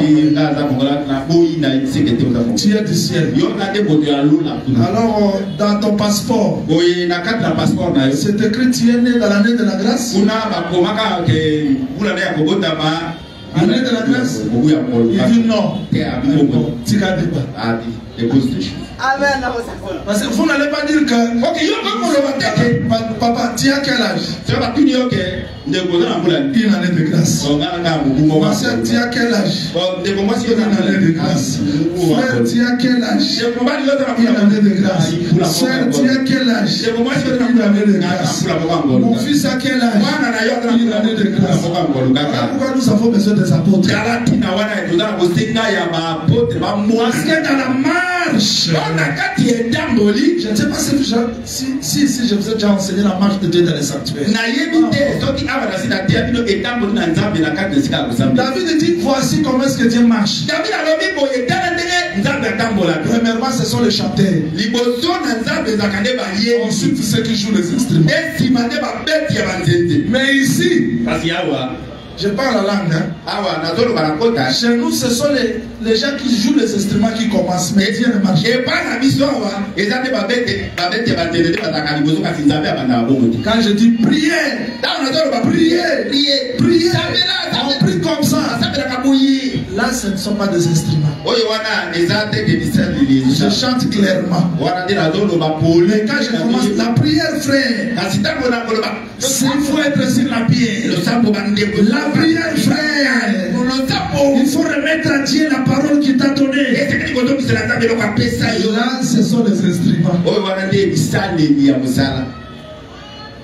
tu es du ciel. Alors, dans ton passeport, c'est écrit tu es né dans l'année de la grâce. Année de la grâce. Il dit non. Tu n'as pas. Amen. Parce que vous n'allez pas dire que papa, tu as quel âge? Une année de grâce. Ma soeur, tu as quel âge? Une année de grâce. Frère, tu as quel âge? Une année de grâce. Soeur, tu as quel âge? Une année de grâce. Mon fils a quel âge? Une année de grâce. Pourquoi nous avons besoin des apôtres? Parce que dans la marche, je ne sais pas si je vous ai déjà enseigné la marche de Dieu dans les sanctuaires. David dit voici comment est-ce que Dieu marche. Premièrement, ce sont les chanteurs. Ensuite, ceux qui jouent les instruments. Mais ici, je parle la langue. Hein? Chez nous, ce sont les gens qui jouent les instruments qui commencent. Mais Dieu ne marche pas. Quand je dis prière, prière, on prie comme ça. Là, ce ne sont pas des instruments. Je chante clairement. Mais quand je commence la prière, frère, il faut être sur la pierre. La prière, frère, il faut remettre à Dieu la parole qu'il t'a donnée. Là, ce sont les instruments.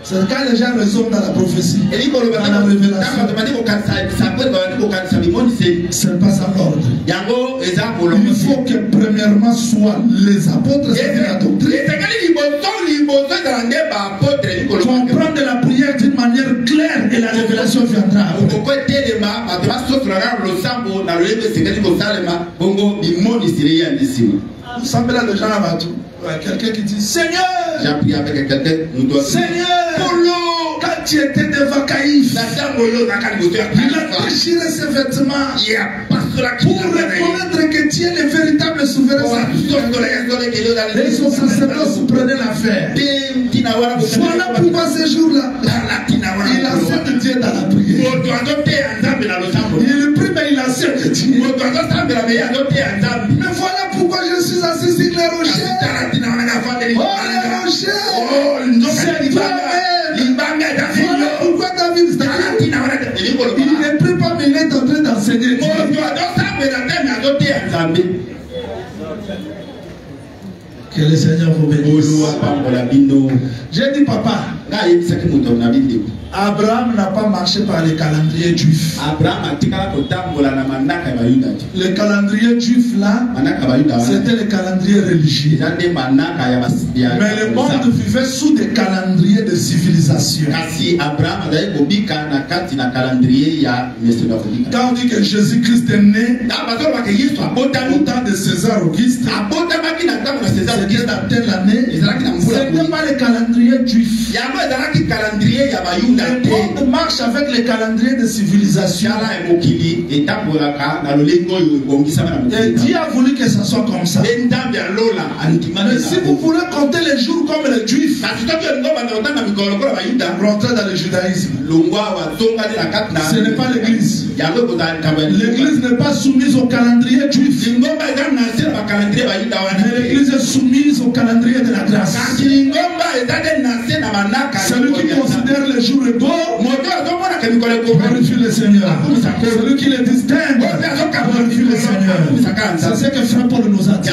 C'est quand les gens raisonnent dans la prophétie, dans la révélation, ce n'est pas ça l'ordre. Il faut que premièrement soit les apôtres de la doctrine. Comprendre la prière d'une manière claire et la révélation viendra. Vous semblez là les gens à Batou. Quelqu'un qui dit Seigneur, j'ai prié avec quelqu'un, Seigneur, quand tu étais devant Caïphe, il a déchiré ses vêtements pour reconnaître que tu es le véritable souverain. Et son sacerdoce prenait l'affaire. Voilà pourquoi ce jour-là, il accepte Dieu dans la prière. Il prie, mais il accepte Dieu. Mais voilà pourquoi je suis assis sur les rochers. Oh, les rochers! C'est toi-même! Voilà pourquoi David, il ne prie pas, mais il est en train d'enseigner. Que le Seigneur vous bénisse. J'ai dit, papa, Abraham n'a pas marché par les calendriers juifs. Le calendrier juif là, c'était le calendrier religieux. Mais le monde vivait sous des calendriers de civilisation. Quand on dit que Jésus-Christ est né au temps de César Auguste, c'était dans telle année, ce n'était pas le calendrier juif. Le monde marche avec les calendriers de civilisation. Et Dieu a voulu que ça soit comme ça. Mais si vous voulez compter les jours comme les juifs, rentrer dans le judaïsme, ce n'est pas l'église. L'église n'est pas soumise au calendrier juif. Mais l'église est soumise au calendrier de la grâce. Celui qui considère les jours égaux Glorifie le Seigneur. Celui qui le distingue. Glorifie le Seigneur. C'est ce que Frère Paul nous a dit.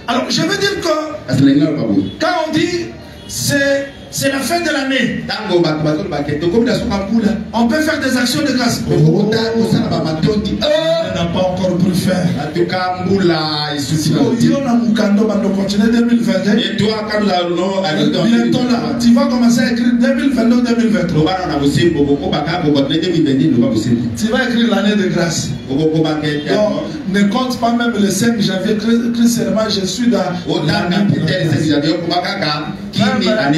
Alors, je veux dire que quand on dit c'est la fin de l'année, on peut faire des actions de grâce. On n'a pas encore pu le faire. Bientôt là, tu vas commencer à écrire 2022-2023. Tu vas écrire l'année de grâce. Donc, ne compte pas même le 5 janvier. Seulement, je suis dans l'année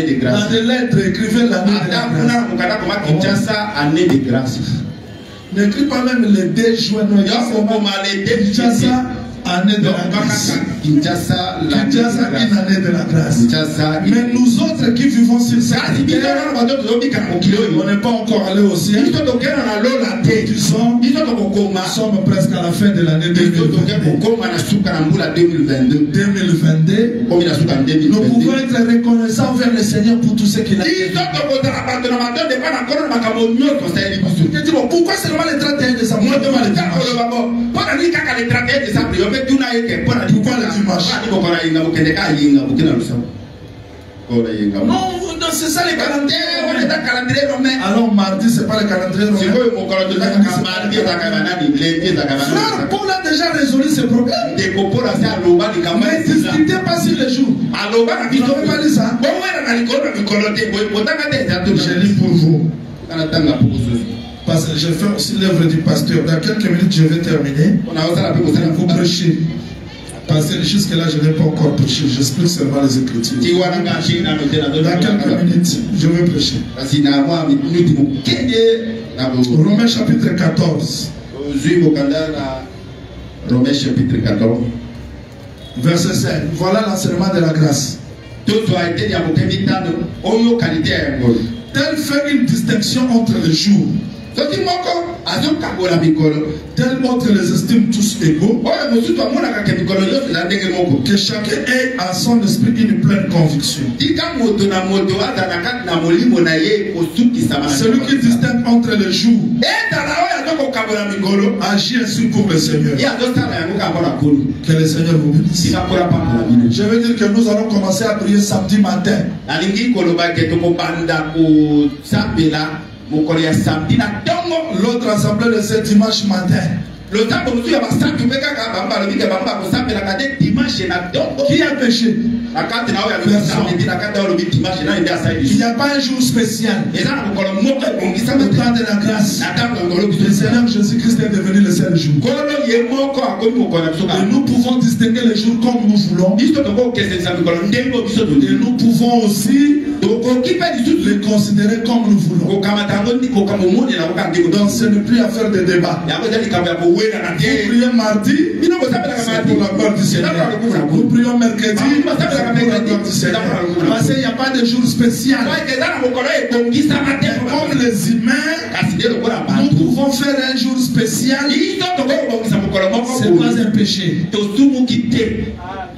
de grâce. Dans des lettres, écrivez l'année de grâce. N'écris pas même le 2 juin. Année de la grâce. Kinshasa, une année de la grâce. Mais nous autres qui vivons sur cette terre, on n'est pas encore allé au ciel. Nous sommes presque à la fin de l'année 2022. Nous pouvons être reconnaissants envers le Seigneur pour tout ce qu'il a fait. Pourquoi seulement le 31 décembre? Pourquoi le dimanche? Non, c'est ça le calendrier. Alors mardi, c'est pas le calendrier romain. Frère, Paul a déjà résolu ce problème. Mais discutez pas sur les jours. Vous n'avez pas dit ça? Je lis pour vous. Parce que je fais aussi l'œuvre du pasteur. Dans quelques minutes, je vais terminer. Vous prêchez. Parce que jusque-là, je n'ai pas encore prêché. J'explique seulement les Écritures. Dans quelques minutes, je vais prêcher. Romains chapitre 14. Romains chapitre 14. Verset 5. Voilà l'enseignement de la grâce. Tel fait une distinction entre les jours. Tel autre les estime tous égaux. Que chacun ait en son esprit une pleine conviction. Celui qui distingue entre les jours agit ainsi pour le Seigneur. Que le Seigneur vous bénisse. Je veux dire que nous allons commencer à prier samedi matin. L'autre assemblée de ce dimanche matin. Qui a péché? Il n'y a pas un jour spécial. Le temps de la grâce. Le Seigneur Jésus-Christ est devenu le seul jour. Et nous pouvons distinguer les jours comme nous voulons. Et nous pouvons aussi les considérer comme nous voulons. Donc ce n'est plus à faire de débat. Vous priez mardi, c'est pour la gloire du Seigneur. Nous prions mercredi, c'est pour la gloire du Seigneur. Parce qu'il n'y a pas de jour spécial. Comme les humains, nous pouvons faire un jour spécial. C'est pas un péché.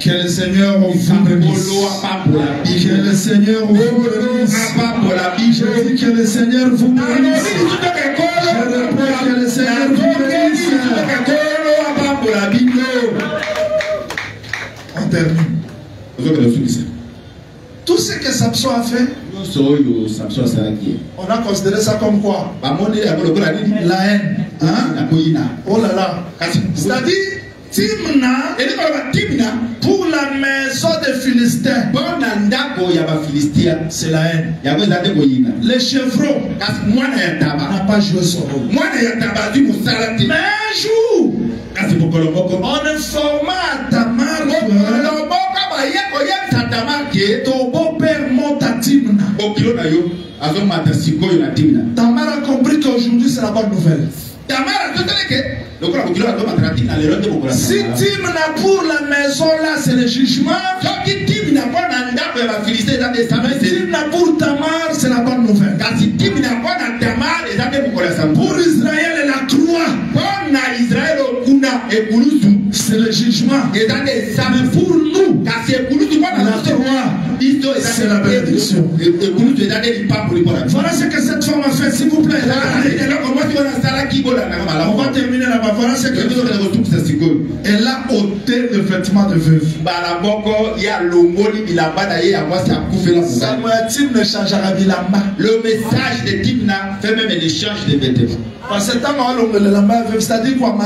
Que le Seigneur vous bénisse. Que le Seigneur vous bénisse. Je dis que le Seigneur vous bénisse. Je reprends que le Seigneur vous bénisse. On termine. Tout ce que Samson a fait, on a considéré ça comme quoi? La haine. Hein? Oh là là. C'est-à-dire, Timna, pour la maison des Philistins, c'est la haine. Les chevrons n'a pas joué son rôle. Mais un jour, on informa à Tamar que ton beau-père monte à Timna. Tamar a compris qu'aujourd'hui c'est la bonne nouvelle. Si Timna pour la maison là c'est le jugement, Timna pour Tamar c'est la bonne nouvelle. Pour Israël et la croix, c'est le jugement. Mais pour nous, la croix c'est la bénédiction. Voilà ce que cette femme a fait, s'il vous plaît. On va terminer là-bas. Voilà ce que elle a ôté le vêtement de veuve. Samuel ne changera bilamba. Le message de Timna fait même l'échange de vêtements. Parce que c'est-à-dire quoi?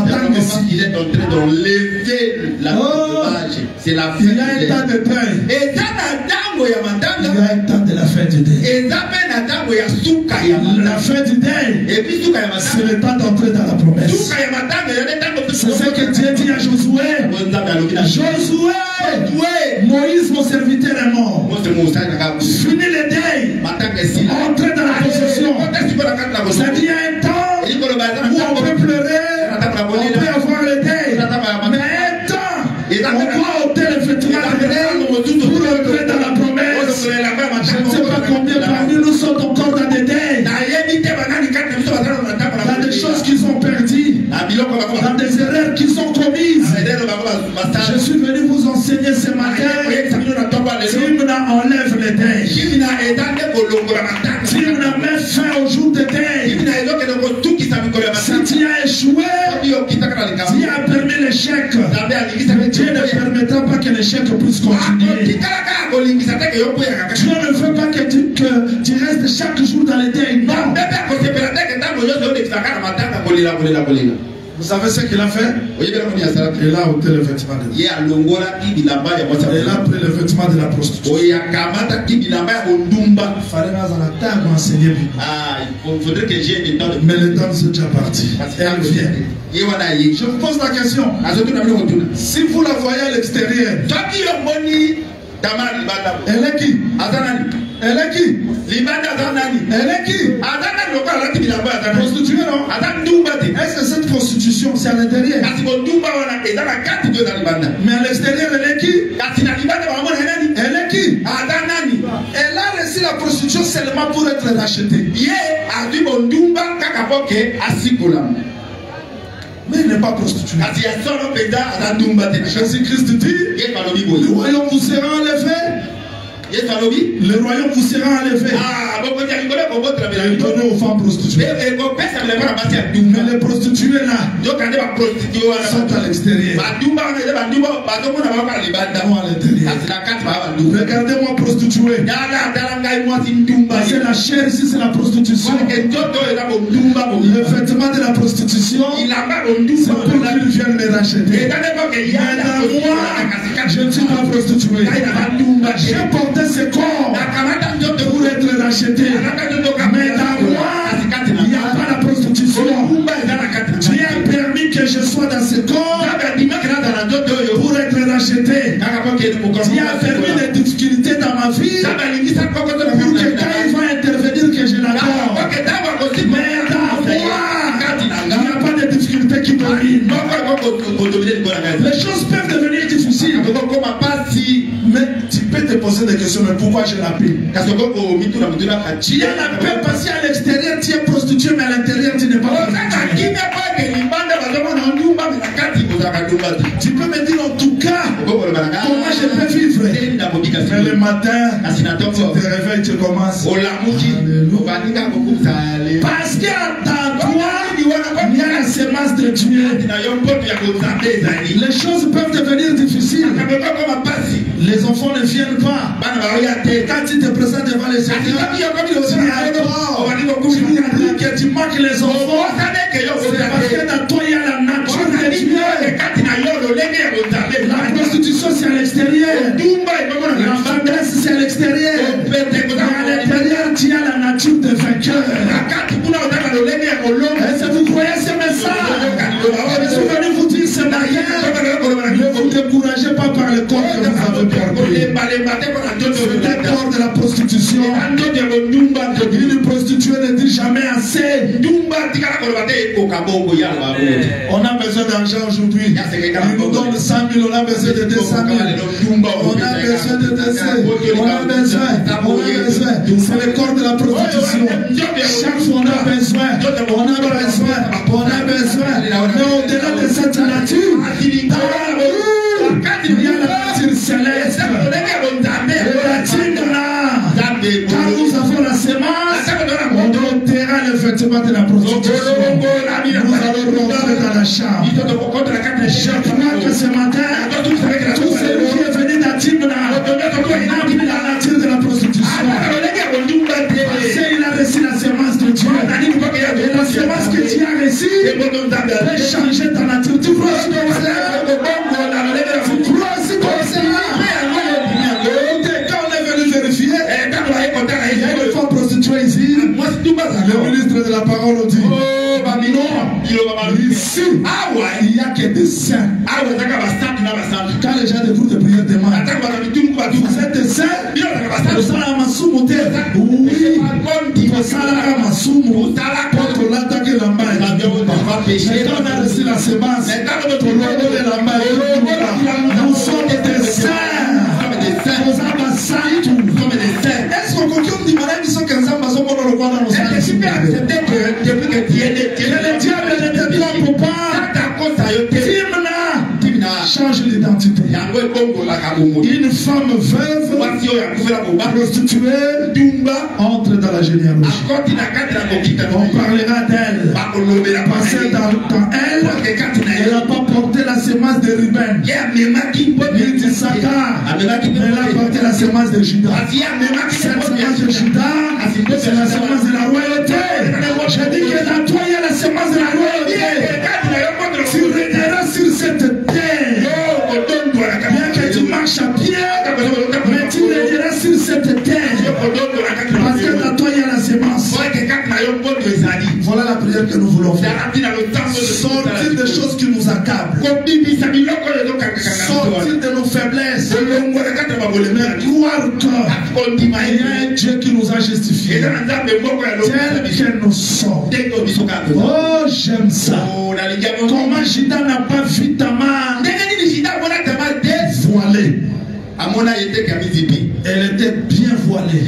Il est en train d'enlever la veuvage. C'est la fête. Il y a un temps de deuil. Et il y a un temps de la fête du deuil. La fête du deuil, c'est le temps d'entrer dans la promesse. C'est ce que Dieu dit à Josué. Josué, Moïse, mon serviteur, est mort. Finis le deuil. Entrez dans la possession. C'est-à-dire qu'il y a un temps où on peut pleurer, on peut avoir le deuil. Mais un temps, on doit ôter le vêtement de deuil pour entrer dans la promesse. Je ne sais pas combien parmi nous sont encore dans des deuils. Dans des choses qu'ils ont perdues, dans des erreurs qu'ils ont commises. Je suis venu vous enseigner ce matin. Timna enlève le deuil. Timna met fin au jour de deuil. Si tu as échoué, Dieu a permis l'échec. Dieu ne permettra pas que l'échec puisse continuer. Dieu ne veut pas que tu restes chaque jour dans le deuil. Non. Vous savez ce qu'il a fait? Il a ôté le vêtement de Dieu. Il a pris le vêtement de la prostitution. Il faudrait que j'ai du temps. Mais le temps c'est déjà parti. Elle vient. Je vous pose la question. Si vous la voyez à l'extérieur, elle est qui? Elle est qui? Elle est qui? Prostituée, non? Est-ce que cette prostitution c'est à l'intérieur? Mais à l'extérieur, elle est qui? Elle est qui? Elle a reçu la prostitution seulement pour être rachetée. Mais il n'est pas prostitué. Jésus-Christ dit, le royaume vous sera enlevé. Le royaume vous sera enlevé. Donnez aux femmes prostituées. Mais les prostituées là sont à l'extérieur. Regardez-moi prostituée. C'est la chair ici, c'est la prostitution. Le vêtement de la prostitution, c'est pour qu'ils viennent les racheter. Mais dans moi, je ne suis pas prostituée. J'ai porté ce corps pour être racheté. Mais dans moi, il n'y a pas la prostitution. Dieu a permis que je sois dans ce corps pour être racheté. Dieu a permis des difficultés dans ma vie pour que quand il va intervenir que je l'adore. Mais dans moi, il n'y a pas de difficultés qui dominent. Les choses peuvent devenir difficiles. Mais tu peux te poser des questions, mais pourquoi j'ai la paix? Tu as la paix parce qu'à l'extérieur tu es prostitué, mais à l'intérieur tu n'es pas prostitué. Tu peux me dire en tout cas comment je peux vivre. Mais le matin, tu te réveilles, tu commences. Parce qu'en toi, il y a la sémence de Dieu. Les choses peuvent devenir difficiles. Les enfants ne viennent pas. Quand tu te présentes devant les seigneurs, tu dis que tu manques les enfants. C'est parce que dans toi il y a la nature de Dieu. La prostitution c'est à l'extérieur. La faiblesse c'est à l'extérieur. Mais à l'intérieur tu as la nature de vainqueur. Est-ce que vous croyez ce message? Je suis venu vous dire ce matin, ne vous découragez pas par le corps que vous avez perdu. C'est le corps de la prostitution. Une prostituée ne dit jamais assez. On a besoin d'argent aujourd'hui. Il nous donne 100 000, on a besoin de 200 000. On a besoin de 200 000. On a besoin. C'est le corps de la prostitution. Chaque fois on a besoin. Mais au-delà de cette nature, il y a la nature céleste. Car nous avons la de la prostitution. Nous allons rentrer dans la chambre. Je crois que ce matin, tout celui qui est venu dans Timna, il a pris la nature de la prostitution. Parce qu'il a reçu la semence de Dieu. Et la semence que tu as reçue peut changer ta nature. Tu crois aussi comme ça? Tu crois aussi comme ça? Quand on est venu vérifier, il y a une femme prostituée ici. Le ministre de la parole nous dit, non, ici, il n'y a que des saints. Quand les gens de cours de prière demandent, vous êtes des saints? Oui, pour ça, pour l'attaquer la main. Quand on a reçu la semence, nous sommes des saints. Est-ce qu'on continue de dire qu'ils sont 15 ans, parce qu'on le voit dans nos salles? Le diable ne te trompe pas. Timna change l'identité. Une femme veuve, prostituée, entre dans la généalogie. On parlera d'elle. Parce que dans elle, elle n'a pas porté la semence de Ruben, ni d'Issachar. Elle a porté la semence de Judas. Cette semence de Judas, c'est la semence de la royauté. J'ai dit que dans toi, il y a la semence de la royauté. Tu régneras sur cette terre. Bien que tu marches à pied, mais tu régneras sur cette terre. Parce que dans toi, il y a la semence. Voilà la prière que nous voulons faire. Sortir des choses qui nous accablent. Sortir de nos faiblesses. Croire qu'il y a un Dieu qui nous a justifiés. Tel que nous sommes. Oh, j'aime ça. Comment Judas n'a pas vu Tamar voilée. Elle était bien voilée.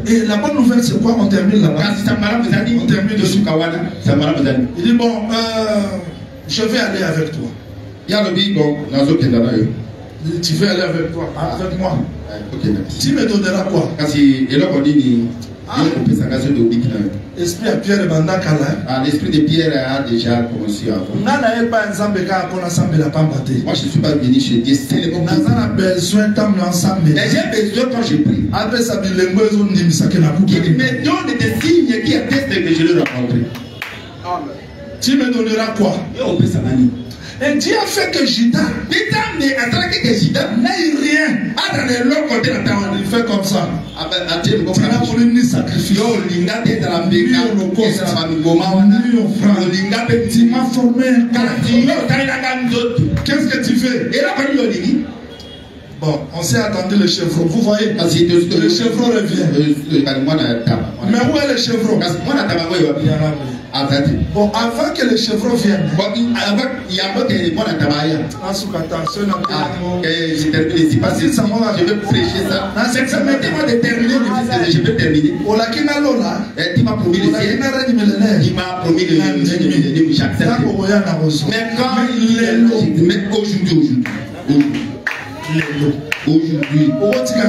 Et la bonne nouvelle, c'est quoi? On termine là-bas. On termine dessus. Il dit, bon, je vais aller avec toi. Tu veux aller avec toi, avec moi. Tu me donneras quoi? Esprit à Pierre et Bandakala. L'esprit de Pierre a déjà commencé à avoir. Moi, je ne suis pas venu chez Dieu. C'est le bon. Mais j'ai besoin quand je prie. Il me donne des signes qui attestent que je l'ai rencontré. Tu me donneras quoi? Et Dieu a fait que Judas n'ait rien. Il fait comme ça. Tu n'as voulu ni sacrifier, ni holocauste, ni offrande. Tu m'as formé. Qu'est-ce que tu fais? Bon, on s'est attendu le chevreau. Vous voyez, le chevreau revient. Mais où est le chevreau? Bon, avant que le chevreau vienne, je vais prêcher ça. Permettez-moi de terminer, je vais terminer. Il m'a promis le ciel. Il m'a promis le j'accepte. Mais quand il est là, mais aujourd'hui. Aujourd'hui, pourquoi tu dois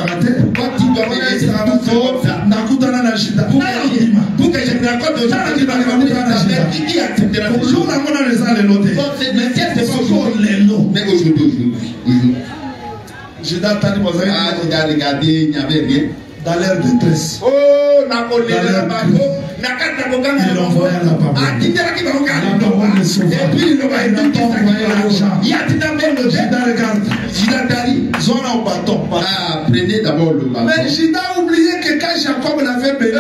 me pour que je me raconte aux gens qui acceptera ce jour. Mais aujourd'hui. Judas t'a regardé, il n'y avait rien. Dans l'air de détresse. Oh, il envoyé la parole. Et puis il va l'argent. Judas regarde. Prenez d'abord le bâton. Mais Judas a oublié que quand Jacob l'avait béni,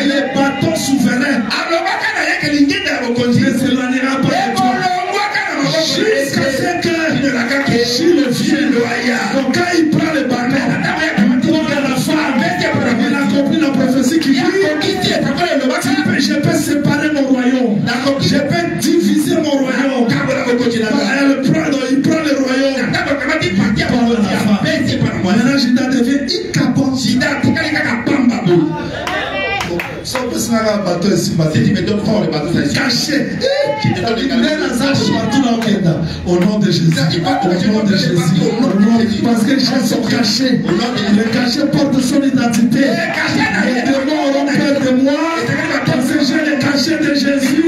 les bâtons souverains ne s'éloignera pas de toi. Jusqu'à ce que s'il vient, donc quand il prend le bâton, il dit à la femme, il a compris la prophétie qui dit, je peux séparer mon royaume, je peux diviser mon royaume. Il prend le royaume par la femme. Maintenant Judas devient Icabon. Si tu me donnes fort le bateau, ça est caché. Au nom de Jésus. Au nom de Jésus. Parce que les gens sont cachés. Les cachés portent son identité. Les démons auront peur de moi. Parce que j'ai les cachets de Jésus.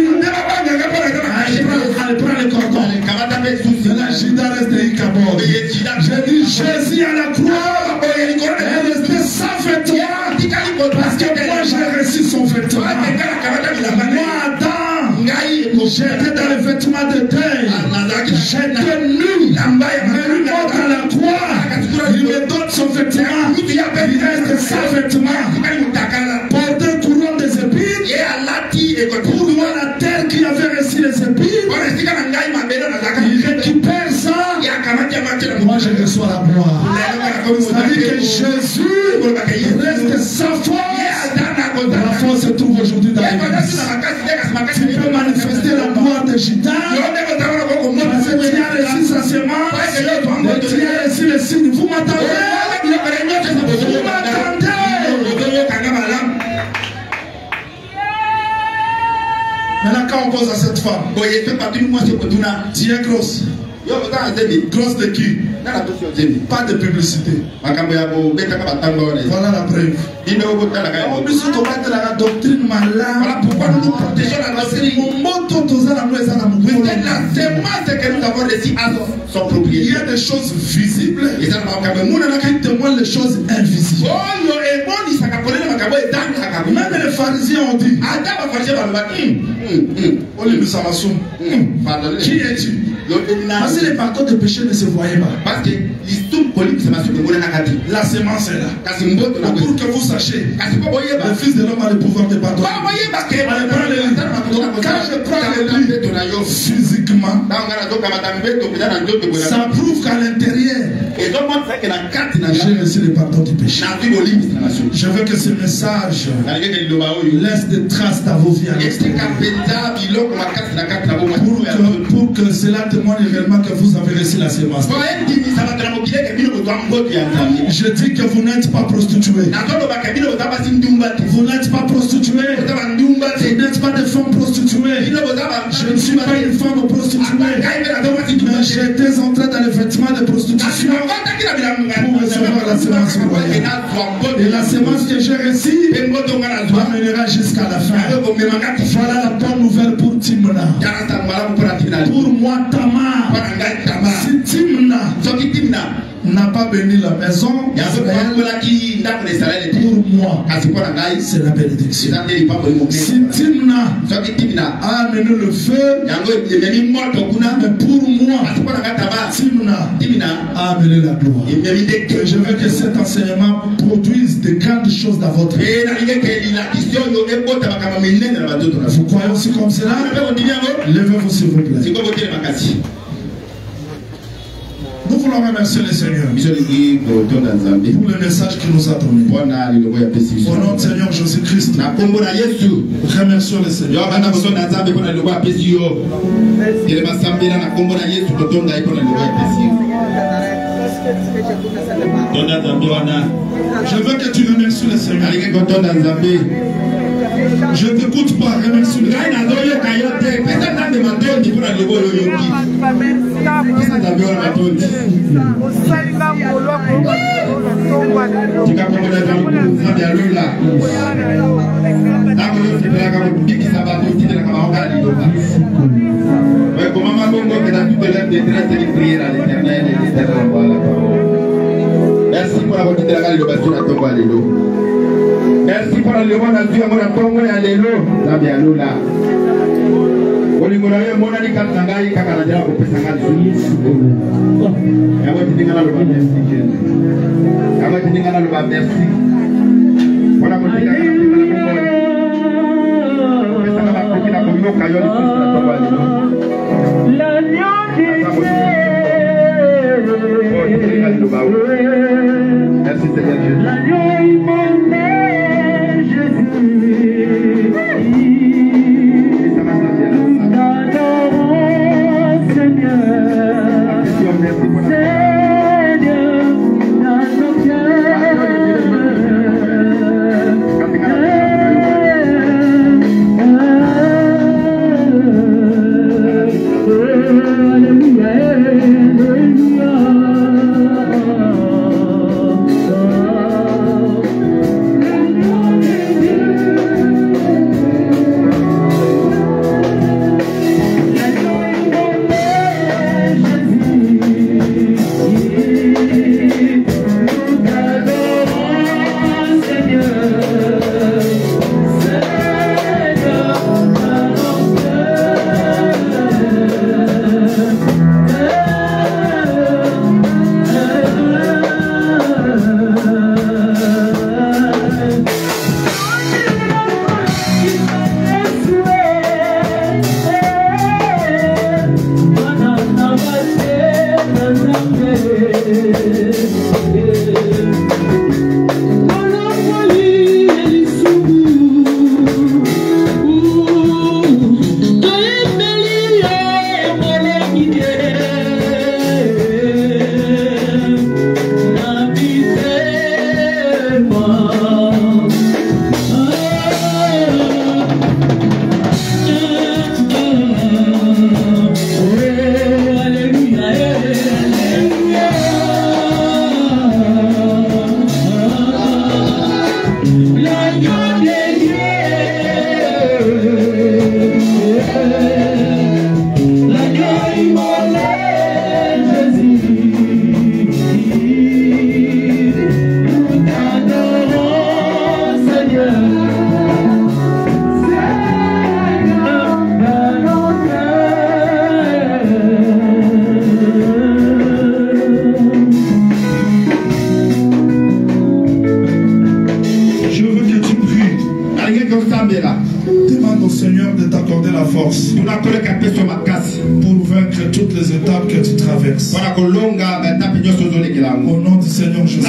Allez, prends le cordon. La Judas reste de Icabod. J'ai dit Jésus à la croix est resté sans vêtement. Parce que moi j'ai reçu son vêtement. Moi, Adam, j'étais dans le vêtement de terre. J'étais nu. Mais lui monte à la croix. Il me donne son vêtement. Il reste sans vêtement. Porte un couronne des épines. Pour moi, la terre qui avait reçu les épines. Il récupère ça. Moi je reçois la gloire. C'est-à-dire que Jésus reste sans force. La force se trouve aujourd'hui dans l'église. Tu peux manifester la gloire de Judas. Parce que tu as reçu sa semence. Tu as reçu le signe. Vous m'entendez? Vous m'entendez? Maintenant, quand on pose à cette femme, tu es grosse. Grosse de qui? Pas de publicité. Voilà la preuve. En plus, on va être la doctrine malade. Voilà pourquoi nous nous protégeons la doctrine. C'est que nous avons reçu à son propriétaire. Il y a des choses visibles qui témoignent les choses invisibles. Même les pharisiens ont dit qui es-tu? Parce que les pardons de péché ne se voyaient pas. Parce que la semence est là. Pour que vous sachiez, le Fils de l'homme a le pouvoir de pardonner. Quand je prends le livre physiquement, ça prouve qu'à l'intérieur, j'ai reçu le pardon du péché. Je veux que ce message laisse des traces dans vos vies. Pour que cela témoigne réellement que vous avez reçu la semence. Je dis que vous n'êtes pas prostitué. Vous n'êtes pas prostitué. Vous n'êtes pas des femmes prostituées. Je ne suis pas une femme prostituée. Mais j'étais entré dans le vêtement de prostitution pour recevoir la semence royale. Et la semence que j'ai reçue m'amènera jusqu'à la fin. Voilà la bonne nouvelle pour Timna. Pour moi, Tamar. Si Timna n'a pas béni la maison pour moi, c'est la bénédiction. Si Timna a amené le feu, mais pour moi, Timna a amené la gloire. Et je veux que cet enseignement produise de grandes choses dans votre vie. Vous croyez aussi comme cela? Levez-vous s'il vous plaît. Nous voulons remercier le Seigneur pour le message qu'il nous a donné. Au nom du Seigneur Jésus-Christ, remercions le Seigneur. Je veux que tu remercies le Seigneur. Je ne t'écoute pas, remercie le Seigneur. Merci pour la bonté de la galilobation à ton alléluia. Merci pour le monde à Dieu, à mon atongo et alléluia. La bien là. Olimura yo mona ni katanga yi kakana jara ko pesanga ni. Ya mo tinga lo ba merci Jésus. Ya mo tinga lo ba merci. Bona mo tinga lo ba merci. Pesanga ba ko kina ko yo kayo ni ko alléluia. La merci Seigneur Jésus. Demande au Seigneur de t'accorder la force pour vaincre toutes les étapes que tu traverses. Au nom du Seigneur Jésus.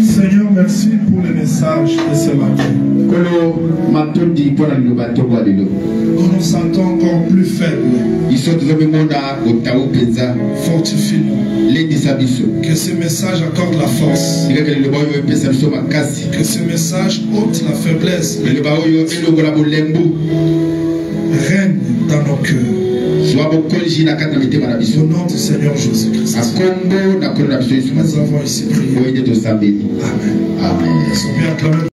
Seigneur, merci pour le message de ce matin. Nous nous sentons encore plus faibles. Fortifie-nous. Que ce message accorde la force. Que ce message ôte la faiblesse. Règne dans nos cœurs. Au nom du Seigneur Jésus-Christ. Nous avons ici prié. Amen. Amen.